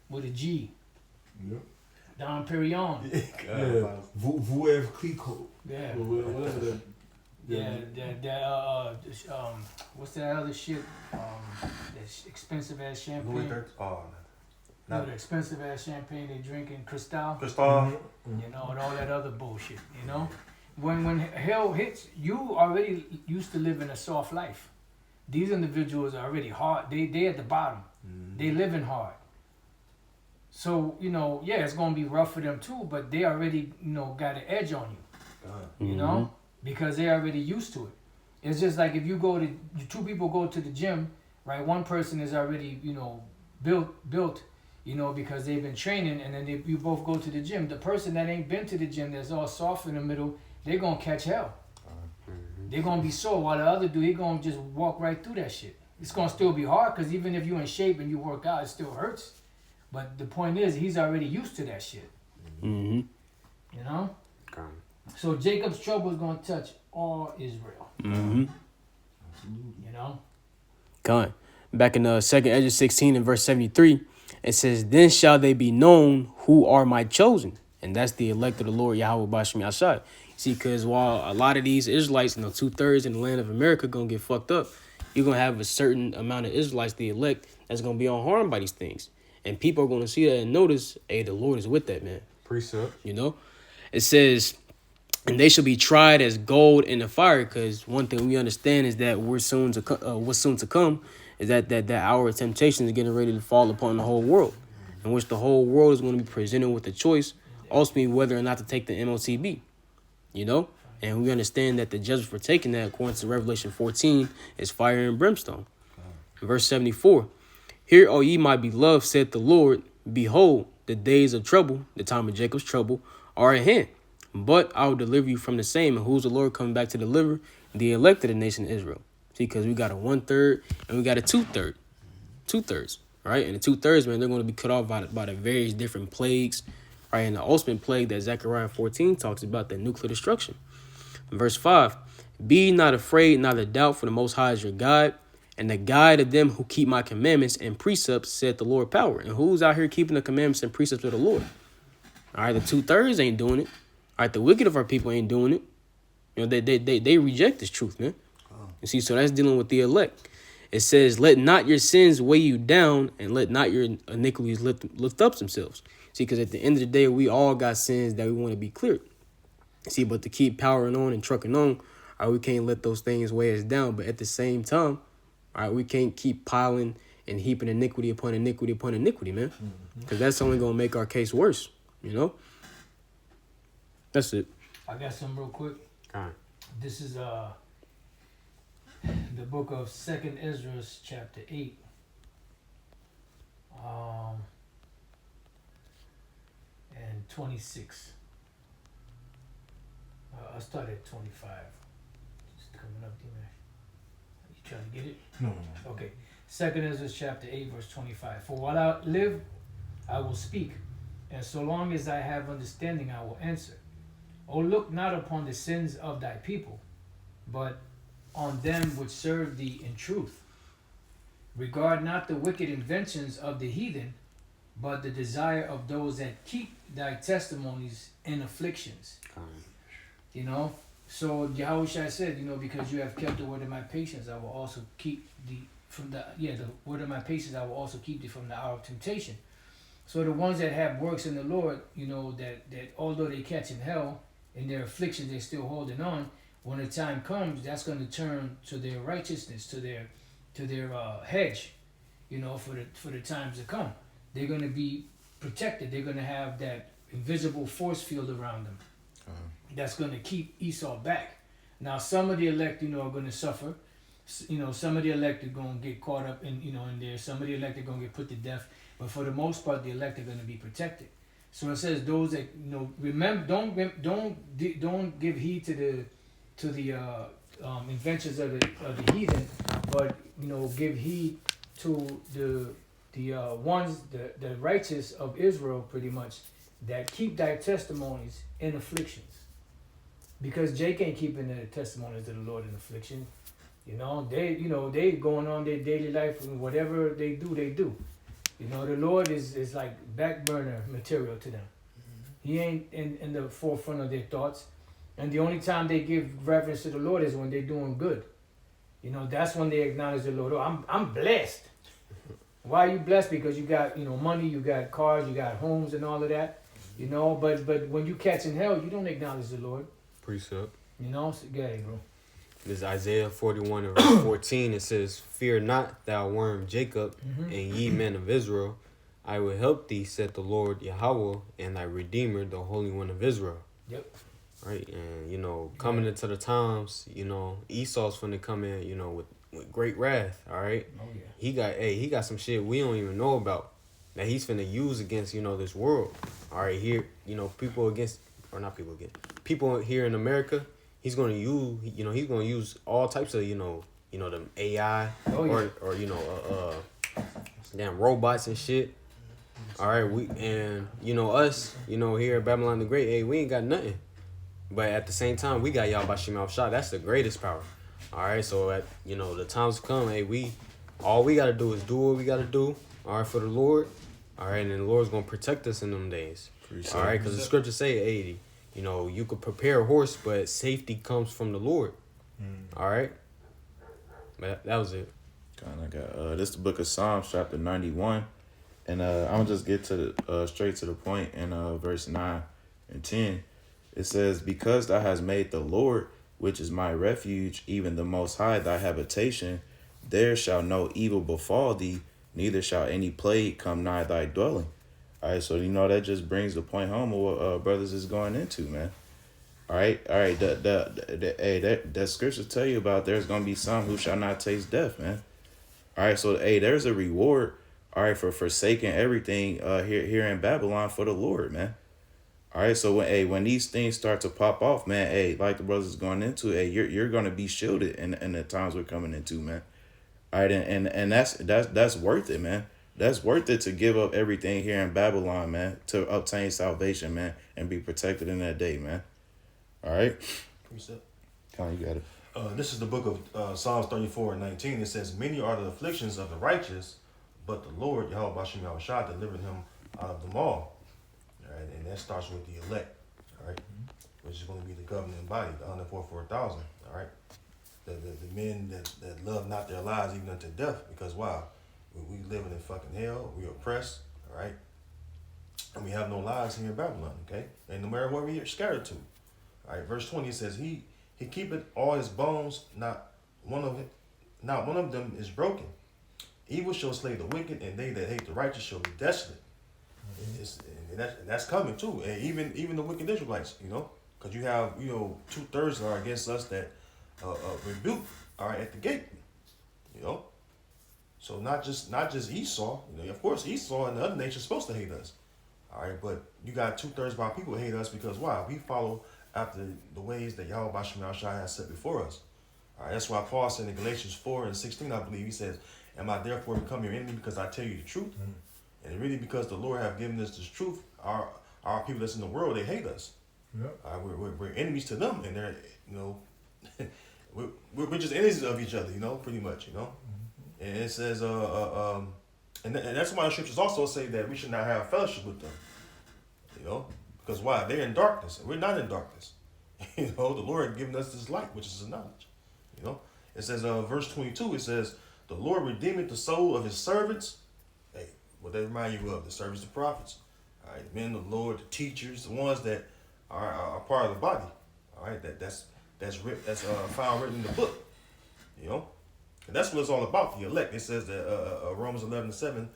with a G. Yep. Dom Perignon. Yeah. Veuve Clicquot. Yeah. Whatever that. Yeah. What's that other shit? That expensive ass champagne. No, the expensive ass champagne they drinking, Cristal. And all that other bullshit. When hell hits, you already used to live in a soft life. These individuals are already hard. They at the bottom. They living hard. So it's gonna be rough for them too. But they already got an edge on you. Because they already used to it. It's just like if you go to two people go to the gym, right? One person is already built, because they've been training, and then you both go to the gym. The person that ain't been to the gym, that's all soft in the middle, they're gonna catch hell. They're gonna be sore. While the other dude, he gonna just walk right through that shit. It's gonna still be hard because even if you're in shape and you work out, it still hurts. But the point is, he's already used to that shit. Mm-hmm. You know. Okay. So Jacob's trouble is gonna touch all Israel. Mm-hmm. You know. God. Back in 2nd Ezra 16 and verse 73, it says, "Then shall they be known who are my chosen." And that's the elect of the Lord, Yahweh Bashim Yashai. See, because while a lot of these Israelites, 2/3 in the land of America, going to get fucked up, you're going to have a certain amount of Israelites, the elect, that's going to be unharmed by these things. And people are going to see that and notice, hey, the Lord is with that, man. Precept. It says, and they shall be tried as gold in the fire, because one thing we understand is that what's soon to come is that hour of temptation is getting ready to fall upon the whole world, in which the whole world is going to be presented with a choice, ultimately whether or not to take the MOTB, and we understand that the judgment for taking that, according to Revelation 14, is fire and brimstone. Verse 74, "Hear, O ye my beloved, said the Lord, behold, the days of trouble, the time of Jacob's trouble, are at hand. But I will deliver you from the same." And who's the Lord coming back to deliver? The elect of the nation of Israel. See, because we got a 1/3 and we got a 2/3. 2/3, right? And the 2/3, man, they're going to be cut off by the various different plagues, right? And the ultimate plague that Zechariah 14 talks about, the nuclear destruction. Verse 5, "Be not afraid, neither doubt, for the Most High is your guide, and the guide of them who keep my commandments and precepts, said the Lord power." And who's out here keeping the commandments and precepts of the Lord? All right, the 2/3 ain't doing it. All right, the wicked of our people ain't doing it. They reject this truth, man. You see, so that's dealing with the elect. It says, "Let not your sins weigh you down, and let not your iniquities lift up themselves." See, because at the end of the day, we all got sins that we want to be cleared. See, but to keep powering on and trucking on, all right, we can't let those things weigh us down. But at the same time, all right, we can't keep piling and heaping iniquity upon iniquity upon iniquity, man. Because that's only going to make our case worse, That's it. I got some real quick. All right. This is the book of 2nd Ezra, chapter 8. And 26. I'll start at 25. Just coming up, D-Man. You trying to get it? No. Okay. 2nd Ezra, chapter 8, verse 25. "For while I live, I will speak, and so long as I have understanding, I will answer. O look not upon the sins of thy people, but on them which serve thee in truth. Regard not the wicked inventions of the heathen, but the desire of those that keep thy testimonies in afflictions." So Yahushua said, "Because you have kept the word of my patience, I will also keep thee from the word of my patience, I will also keep thee from the hour of temptation." So the ones that have works in the Lord, that although they catch in hell, in their afflictions, they're still holding on. When the time comes, that's going to turn to their righteousness, to their hedge, for the times to come. They're going to be protected. They're going to have that invisible force field around them. That's going to keep Esau back. Now, some of the elect, are going to suffer. Some of the elect are going to get caught up in there. Some of the elect are going to get put to death. But for the most part, the elect are going to be protected. So it says those that remember, don't give heed to the inventions of the heathen, but give heed to the ones, the righteous of Israel, pretty much, that keep thy testimonies in afflictions. Because Jake ain't keeping the testimonies of the Lord in affliction. They going on their daily life, and whatever they do, they do. The Lord is like back burner material to them. He ain't in the forefront of their thoughts. And the only time they give reverence to the Lord is when they're doing good. That's when they acknowledge the Lord. Oh, I'm blessed. Why are you blessed? Because you got, money, you got cars, you got homes and all of that. But when you catch in hell, you don't acknowledge the Lord. Precept. So go ahead, bro. This is Isaiah 41 and verse 14. It says, "Fear not, thou worm Jacob, and ye men of Israel. I will help thee, said the Lord Yahweh, and thy Redeemer, the Holy One of Israel." Yep. right? And, you know, coming into the times, you know, Esau's finna come in, you know, with great wrath, all right? Oh yeah. He got some shit we don't even know about that he's finna use against, you know, this world. All right, here, you know, people here in America, he's gonna use all types of, you know, the AI Oh, yeah. or you know, damn robots and shit. All right, you know, us, you know, here at Babylon the Great, hey, we ain't got nothing. But at the same time, we got Yahweh Shemel Shah. That's the greatest power. All right, so at, you know, the times come, hey, all we gotta do is do what we gotta do. All right, for the Lord. All right, and then the Lord's gonna protect us in them days. All right, because the scriptures say, hey, you know, you could prepare a horse, but safety comes from the Lord. All right, but that was it. Kind of got this the book of Psalms chapter 91, and I'm gonna just get to the straight to the point in verse 9 and 10. It says, because thou hast made the Lord, which is my refuge, even the Most High thy habitation, there shall no evil befall thee, neither shall any plague come nigh thy dwelling. All right, so you know that just brings the point home of what brothers is going into, man. All right. That scripture tell you about there's gonna be some who shall not taste death, man. All right, so there's a reward, all right, for forsaking everything here in Babylon for the Lord, man. All right, so when these things start to pop off, man, like the brothers going into, you're gonna be shielded in the times we're coming into, man. All right, and that's worth it, man. That's worth it to give up everything here in Babylon, man, to obtain salvation, man, and be protected in that day, man. All right. Precept. Come on, you got it. This is the book of Psalms 34 and 19. It says, many are the afflictions of the righteous, but the Lord, Yahweh Bashem Yahushua, delivered him out of them all. All right, and that starts with the elect, all right, which is going to be the governing body, the 144,000, all right. The men that love not their lives even unto death, because why? We living in fucking hell, we oppressed, all right, and we have no lives here in Babylon, okay, and no matter where we are scattered to. All right, verse 20 says, He keepeth all his bones, not one of them is broken. Evil shall slay the wicked, and they that hate the righteous shall be desolate. And that's coming too, and even the wicked Israelites, you know, because you have, you know, 2/3 are against us that rebuke, all right, at the gate, you know. So not just Esau, you know. Of course, Esau and the other nations supposed to hate us, all right, but you got 2/3 of our people hate us because why? We follow after the ways that Yahweh Bashem Shai has set before us. All right, that's why Paul said in Galatians 4 and 16, I believe, he says, am I therefore become your enemy because I tell you the truth? And really because the Lord have given us this truth, our people that's in the world, they hate us. Yep. We're enemies to them, and they're, you know, we're just enemies of each other, you know, pretty much, you know. And it says, and that's why the scriptures also say that we should not have fellowship with them, you know. Because why? They're in darkness, and we're not in darkness. You know, the Lord had given us this light, which is His knowledge. You know, it says, verse 22, it says, the Lord redeemeth the soul of His servants. Hey, what they remind you of? The servants, the prophets. All right, the men of the Lord, the teachers, the ones that are part of the body. All right, that's found written in the book. You know, and that's what it's all about. The elect. It says that Romans 11:7,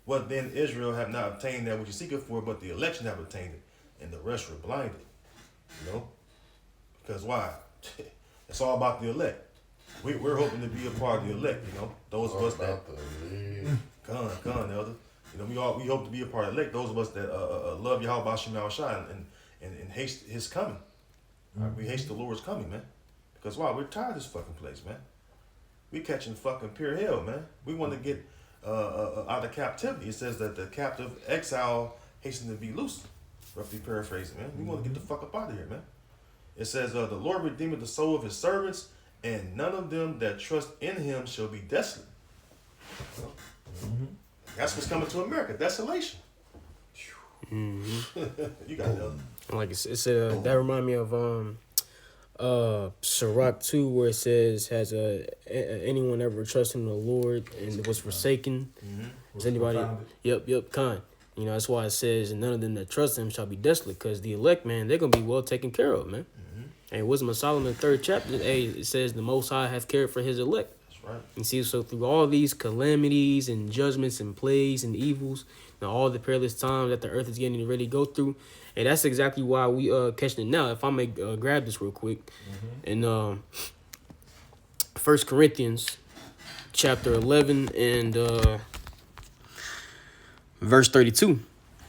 what then Israel have not obtained that which you seek it for, but the election have obtained it. And the rest were blinded, you know, because why? It's all about the elect. We're hoping to be a part of the elect, you know. Those of us that come, elder. You know, we hope to be a part of the elect. Those of us that love Yahweh Bashem Yahushua and haste His coming. We haste the Lord's coming, man. Because why? We're tired of this fucking place, man. We catching fucking pure hell, man. We want to get out of captivity. It says that the captive exile hasten to be loosed. Roughly paraphrasing, man. We want to get the fuck up out of here, man. It says, the Lord redeemeth the soul of His servants, and none of them that trust in Him shall be desolate. That's what's coming to America, desolation. You got it. Like it's that remind me of Sirach 2, where it says, has anyone ever trusted in the Lord and was forsaken? Is anybody? Yep, kind. You know, that's why it says, and none of them that trust Him shall be desolate, because the elect, man, they're going to be well taken care of, man. And Wisdom of Solomon, 3rd chapter, it says, the Most High hath cared for His elect. That's right. And see, so through all these calamities and judgments and plagues and evils and all the perilous times that the earth is getting ready to go through, and that's exactly why we catching it now. If I may grab this real quick, in 1 Corinthians chapter 11 and verse 32,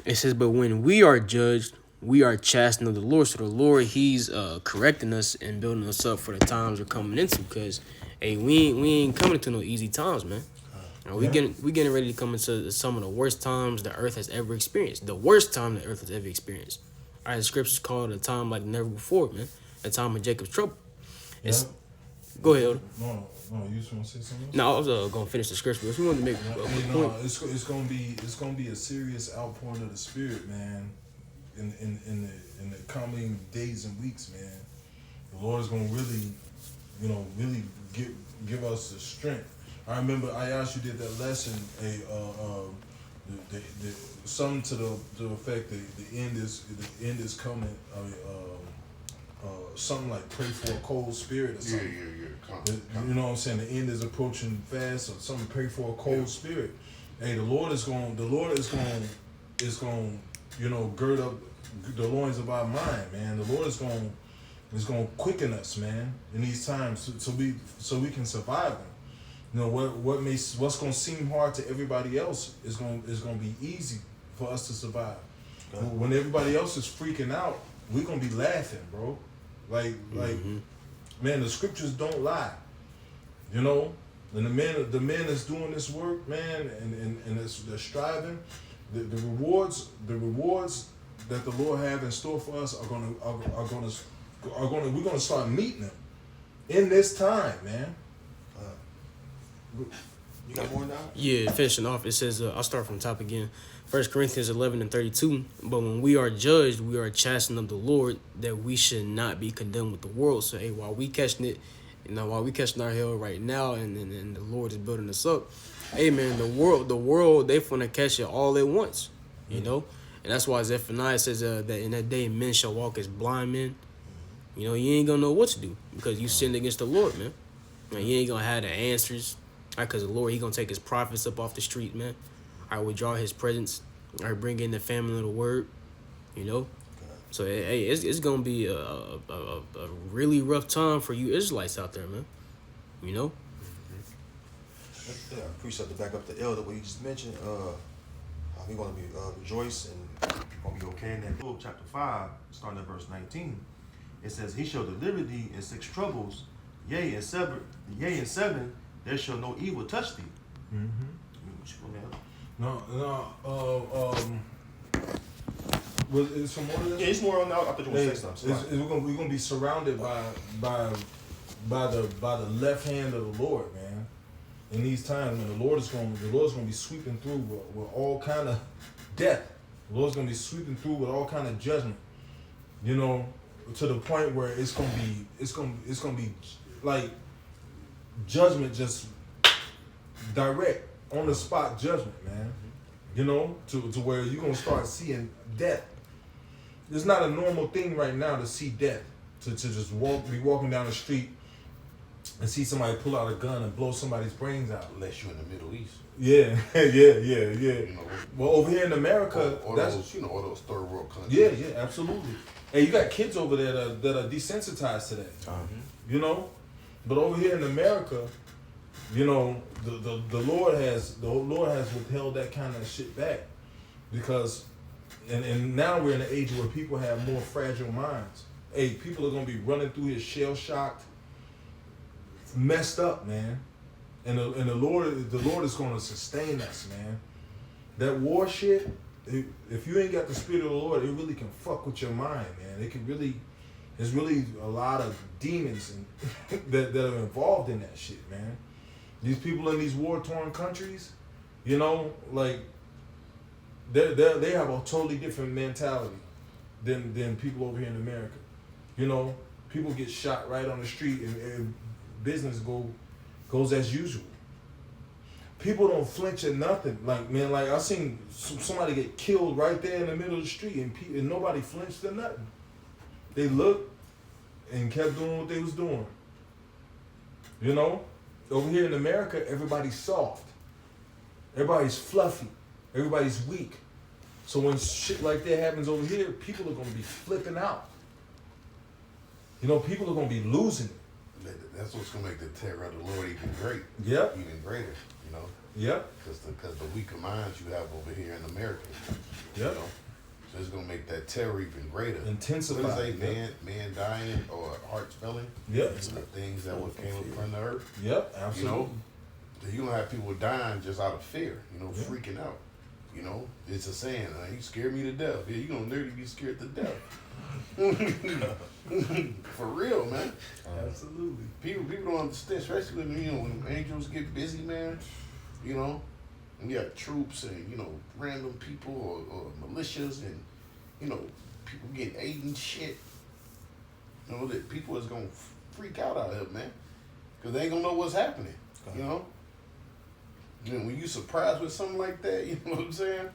it says, "But when we are judged, we are chastened of the Lord." So the Lord, He's correcting us and building us up for the times we're coming into. Because, hey, we ain't coming into no easy times, man. We getting ready to come into some of the worst times the earth has ever experienced. The worst time the earth has ever experienced. All right, the scriptures call it a time like never before, man. A time of Jacob's trouble. It's, go ahead, Elder. No, you just want to say something else? No, I was gonna finish the scripture. If you wanted to make a quick point. It's gonna be a serious outpouring of the Spirit, man. In the coming days and weeks, man. The Lord is gonna really, really give us the strength. I remember I asked you did that lesson, something to the effect that the end is coming. Something like pray for a cold spirit or something. Yeah. You know what I'm saying? The end is approaching fast, or something. Pray for a cold spirit. Hey, the Lord is going, gird up the loins of our mind, man. The Lord is going to quicken us, man, in these times, so we can survive them. You know what's going to seem hard to everybody else is going to be easy for us to survive. Okay. When everybody else is freaking out, we're going to be laughing, bro. Like, man, the scriptures don't lie. You know, and the men that's doing this work, man, and they're striving, the rewards that the Lord have in store for us we're gonna start meeting them in this time, man. You got more now? Yeah, finishing off, it says, I'll start from the top again. 1 Corinthians 11 and 32. "But when we are judged, we are chastened of the Lord, that we should not be condemned with the world." So, hey, while we catching it, while we catching our hell right now, and the Lord is building us up, hey, man, the world, they finna catch it all at once, you know? And that's why Zephaniah says that in that day, men shall walk as blind men. You ain't gonna know what to do because you sinned against the Lord, man. You ain't gonna have the answers. Because the Lord, He gonna take His prophets up off the street, man. I withdraw His presence. I bring in the family of the word, So, hey, it's gonna be a really rough time for you Israelites out there, man. Yeah, appreciate to back up the elder what you just mentioned. We're gonna be rejoice and gonna be okay in that book, chapter 5, starting at verse 19. It says, "He shall deliver thee in 6 troubles, yea, in 7, there shall no evil touch thee." Is some more of this? Yeah, it's more on that. I thought you were gonna say something. We're gonna be surrounded by the left hand of the Lord, man. In these times, man, the Lord's gonna be sweeping through with all kind of death. The Lord's gonna be sweeping through with all kind of judgment. To the point where it's gonna be like judgment, just direct on the spot judgment, man. To where you're gonna start seeing death. It's not a normal thing right now to see death. To just be walking down the street and see somebody pull out a gun and blow somebody's brains out. Unless you're in the Middle East. Yeah. Well, over here in America, all those third world countries. Yeah, absolutely. Hey, you got kids over there that are desensitized to that. But over here in America, the Lord has withheld that kind of shit back because, and now we're in an age where people have more fragile minds. Hey, people are gonna be running through here shell shocked, messed up, man. And the Lord is gonna sustain us, man. That war shit, if you ain't got the Spirit of the Lord, it really can fuck with your mind, man. There's really a lot of demons that are involved in that shit, man. These people in these war-torn countries, they have a totally different mentality than people over here in America. People get shot right on the street and business goes as usual. People don't flinch at nothing. I seen somebody get killed right there in the middle of the street and nobody flinched at nothing. They looked and kept doing what they was doing. over here in America, everybody's soft. Everybody's fluffy. Everybody's weak. So when shit like that happens over here, people are gonna be flipping out. You know, people are gonna be losing it. That's what's gonna make the terror of the Lord even great. Yep. Even greater. You know. Yep. Because the weaker minds you have over here in America. Yep. You know? So it's gonna make that terror even greater. Intensify. What is Yep. man dying or hearts failing? Yep. It's the things that what came upon the earth. Yep. Absolutely. You know, you don't have people dying just out of fear. You know, Yep. freaking out. You know, it's a saying. You scared me to death. Yeah, you gonna literally be scared to death. For real, man. Absolutely. People don't understand, especially when angels get busy, man. You know, and you got troops and random people or militias and people getting aid and shit. You know that people is gonna freak out here, man, because they ain't gonna know what's happening. You know. And when you surprised with something like that, you know what I'm saying?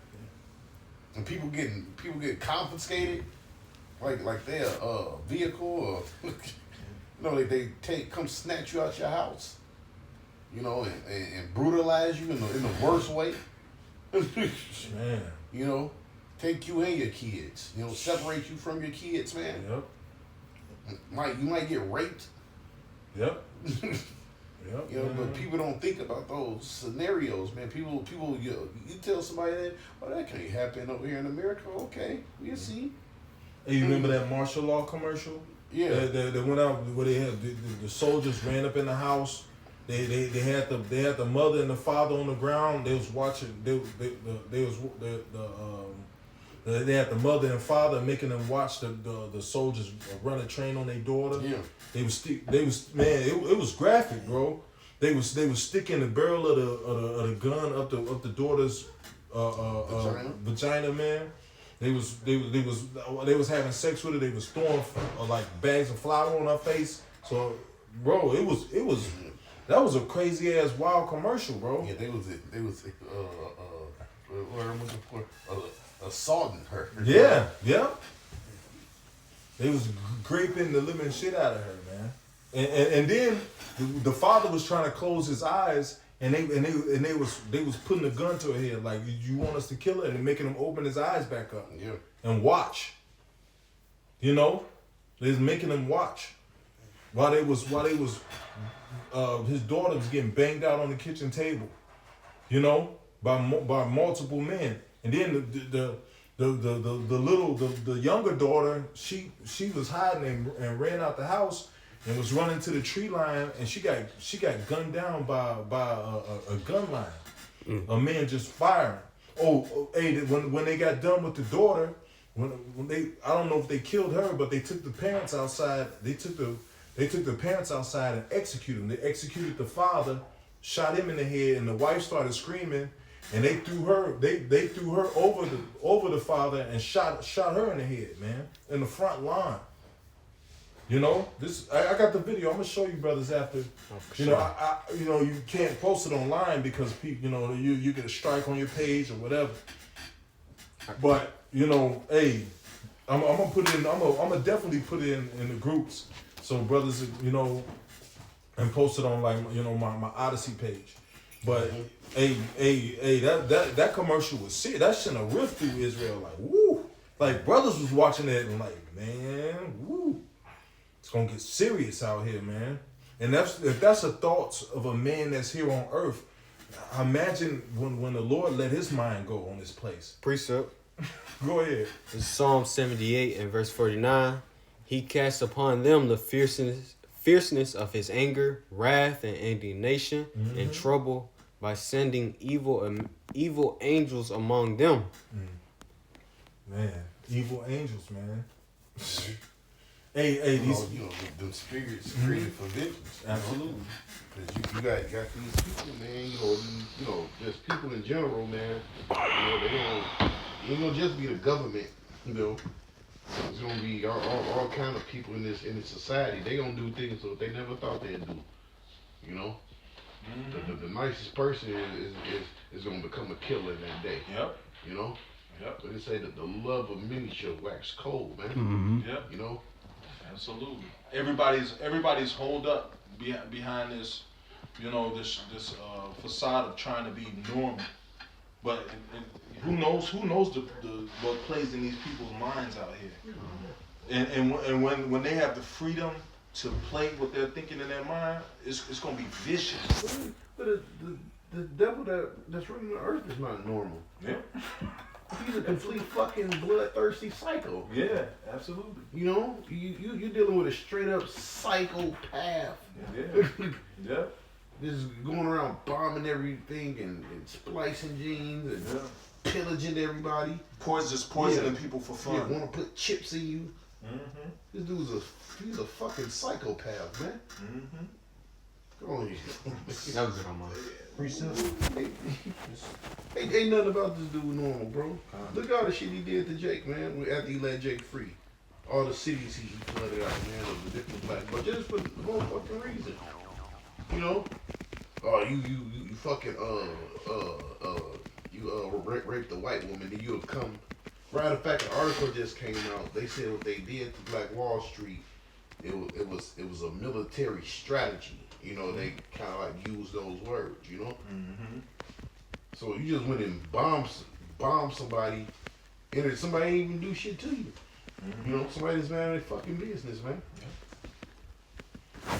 And people get confiscated, like their vehicle, or they come snatch you out your house, and brutalize you in the worst way. Man. You know, take you and your kids. Separate you from your kids, man. Yep. You might get raped. Yep. Yep. But people don't think about those scenarios, man. People, you tell somebody that, that can't happen over here in America. Okay, we'll see. Hey, you remember that martial law commercial? Yeah. They went out where they had the soldiers ran up in the house. They had the mother and the father on the ground. They was watching. They had the mother and father making them watch the soldiers run a train on their daughter. Yeah. It was graphic, bro. They was sticking the barrel of the gun up the daughter's vagina, man. They was having sex with her. They was throwing like bags of flour on her face. So, bro, that was a crazy ass wild commercial, bro. Yeah, they was what I'm looking for, assaulting her. Yeah. They was graping the living shit out of her, man. And then the father was trying to close his eyes, and they was putting a gun to her head, like, you want us to kill her, and making him open his eyes back up. Yeah. And watch. They was making him watch while they was his daughter was getting banged out on the kitchen table, by multiple men. And then the younger daughter, she was hiding and ran out the house and was running to the tree line, and she got gunned down by a gun line. A man just firing. Hey, when they got done with the daughter, when they, I don't know if they killed her, but they took the parents outside. They took the parents outside and executed them. They executed the father, shot him in the head, and the wife started screaming. And they threw her over the father and shot her in the head, man, in the front line. I got the video. I'm gonna show you brothers after. You can't post it online because people, you get a strike on your page or whatever. But hey, I'm gonna put it in. I'm gonna definitely put it in the groups so brothers, and post it on my Odyssey page. But hey, that commercial was serious. That shit ripped through Israel, like, woo. Like, brothers was watching that and like, man, woo. It's gonna get serious out here, man. And if that's the thoughts of a man that's here on earth, imagine when the Lord let his mind go on this place. Precept. Go ahead. It's Psalm 78 and verse 49. He casts upon them the fierceness of his anger, wrath, and indignation, and trouble by sending evil angels among them. Man, evil angels, man. Hey, these the spirits created for vengeance. Absolutely. Because you got these people, man. There's people in general, man. It ain't gonna just be the government, It's gonna be all kind of people in this society. They gonna do things that they never thought they'd do. The nicest person is gonna become a killer in that day. Yep. Yep. But they say that the love of many shall wax cold, man. Mm-hmm. Yep. Absolutely. Everybody's holed up behind this You know, this facade of trying to be normal. But who knows the what plays in these people's minds out here. And when they have the freedom to play what they're thinking in their mind, it's gonna be vicious. But the devil that's running the earth is not normal. Yeah. He's a complete fucking bloodthirsty psycho. Yeah, absolutely. You know, you're dealing with a straight up psychopath. Yeah. Yeah. Just going around bombing everything and splicing genes and pillaging everybody. Poisoning people for fun. Yeah, want to put chips in you. Mm-hmm. This dude's he's a fucking psychopath, man. Mm-hmm. Go on. That was it on mine. Ain't nothing about this dude normal, bro. Look at all the shit he did to Jake, man, after he let Jake free. All the cities he flooded out, man, of the different black, but just for no fucking reason. You know? Oh, you fucking, raped a white woman, then you have come. Right, in fact, an article just came out. They said what they did to Black Wall Street, it was a military strategy. You know, they kind of like use those words, you know? Mm-hmm. So you just went and bombed somebody, and somebody ain't even do shit to you. Mm-hmm. You know, somebody's man their fucking business, man. Yeah.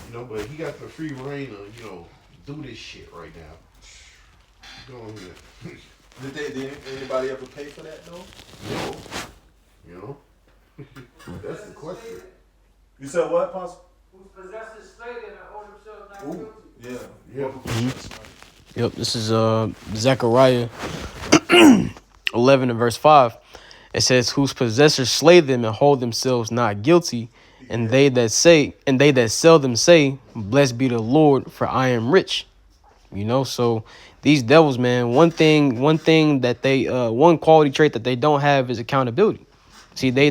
You know, but he got the free reign to, you know, do this shit right now. Go on here. Did anybody ever pay for that though? No. You know? That's the question. You said what, Pops? Who possesses slavery and hold themselves not guilty. Yeah. Yep, this is Zechariah 11 and verse 5. It says, whose possessors slay them and hold themselves not guilty, and they that sell them say, blessed be the Lord, for I am rich. You know, so these devils, man, one thing that they one quality trait that they don't have is accountability. See, they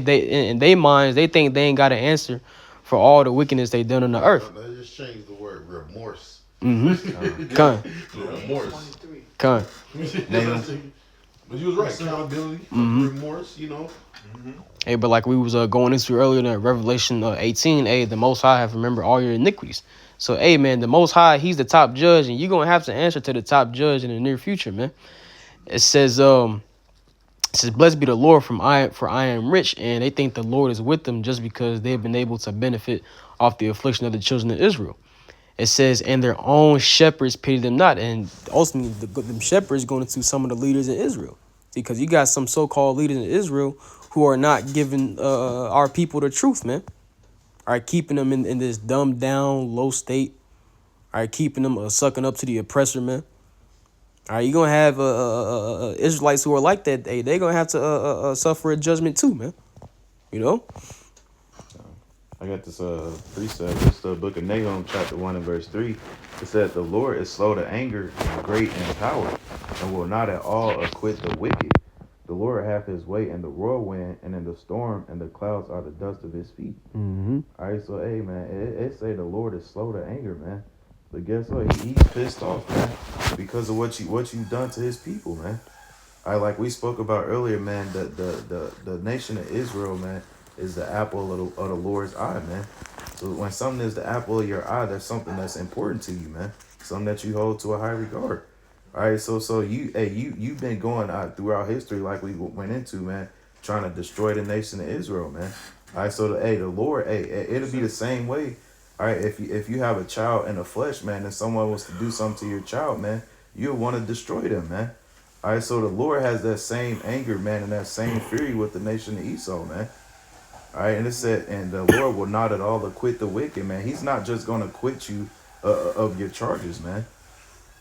in their minds, they think they ain't got an answer for all the wickedness they done on the earth. They just changed the word remorse. Mm-hmm. Con. Remorse. Con. But you was right. Accountability, remorse, you know. Mm-hmm. Hey, but like we was going into earlier in Revelation 18, hey, the Most High have remembered all your iniquities. So, hey, man, the Most High, he's the top judge, and you're going to have to answer to the top judge in the near future, man. It says, blessed be the Lord, for I am rich, and they think the Lord is with them just because they've been able to benefit off the affliction of the children of Israel. It says, and their own shepherds pity them not. And ultimately, them shepherds going into some of the leaders in Israel. See, because you got some so-called leaders in Israel who are not giving our people the truth, man. All right, keeping them in this dumbed down, low state. All right, keeping them sucking up to the oppressor, man. All right, you're going to have Israelites who are like that. Hey, they're going to have to suffer a judgment too, man. You know? I got this precept. It's the book of Nahum, chapter 1 and verse 3. It said, the Lord is slow to anger and great in power, and will not at all acquit the wicked. The Lord hath his way in the whirlwind, and in the storm, and the clouds are the dust of his feet. Mm-hmm. All right, so, hey, man, it say the Lord is slow to anger, man. But guess what? He's pissed off, man, because of what you done to his people, man. All right, like we spoke about earlier, man, the nation of Israel, man, is the apple of the Lord's eye, man. So when something is the apple of your eye, that's something that's important to you, man. Something that you hold to a high regard. All right, so you've been going throughout history, like we went into, man, trying to destroy the nation of Israel, man. All right, so the Lord, it'll be the same way. All right, if you have a child in the flesh, man, and someone was to do something to your child, man, you'll want to destroy them, man. All right, so the Lord has that same anger, man, and that same fury with the nation of Esau, man. All right, and it said, and the Lord will not at all acquit the wicked, man. He's not just going to acquit you of your charges, man.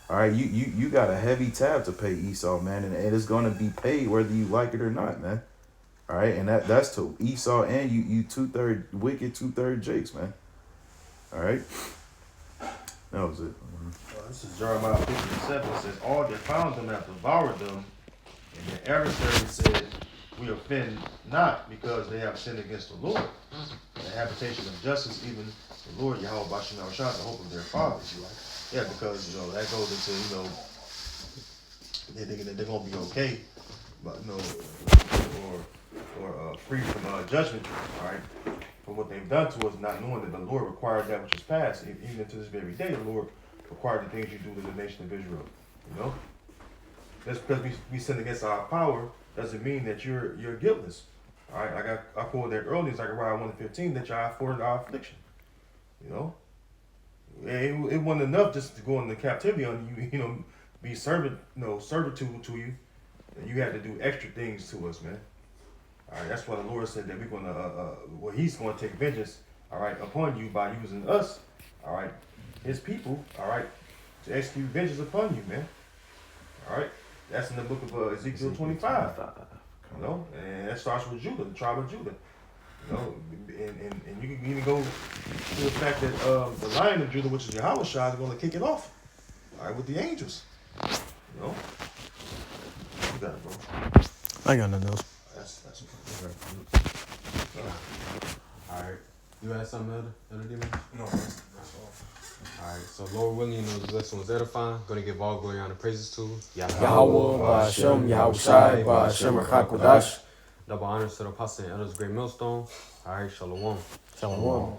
All right, you got a heavy tab to pay Esau, man, and it's going to be paid whether you like it or not, man. All right, and that's to Esau and you 2/3 wicked, 2/3 Jakes, man. All right, that was it. This is Jeremiah 57. It says, all that found them have devoured them, and their adversary said, we offend not because they have sinned against the Lord. The habitation of justice, even the Lord Yahweh Bashim Al-Shah, the hope of their fathers. You're like, yeah, because that goes into they thinking that they're gonna be okay, but or free from judgment. All right, from what they've done to us, not knowing that the Lord required that which is past. Even to this very day, the Lord require the things you do to the nation of Israel. You know, just because we sin against our power doesn't mean that you're guiltless. All right, like I quoted that earlier, Zechariah 1:15, that y'all afforded our affliction. You know, it wasn't enough just to go into captivity on you. You know, be servitude to you. You had to do extra things to us, man. All right, that's why the Lord said that we're gonna, He's gonna take vengeance, all right, upon you by using us, all right, His people, all right, to execute vengeance upon you, man. All right, that's in the book of Ezekiel 25. You know, and that starts with Judah, the tribe of Judah. You know, and you can even go to the fact that the Lion of Judah, which is Yahweh Shai, is going to kick it off, all right, with the angels. You know, you got it, bro. I got nothing else. That's All right. You had something, Elder Demon? No, that's all. All right. So Lord willing, you know this lesson was edifying. Going to give all glory and praises to Yahweh, Ba'ashem, Yahweh Shai, Ba'ashem, Rachak, Double honors to the apostle and elders, great millstone. All right. Shalom. Shalom.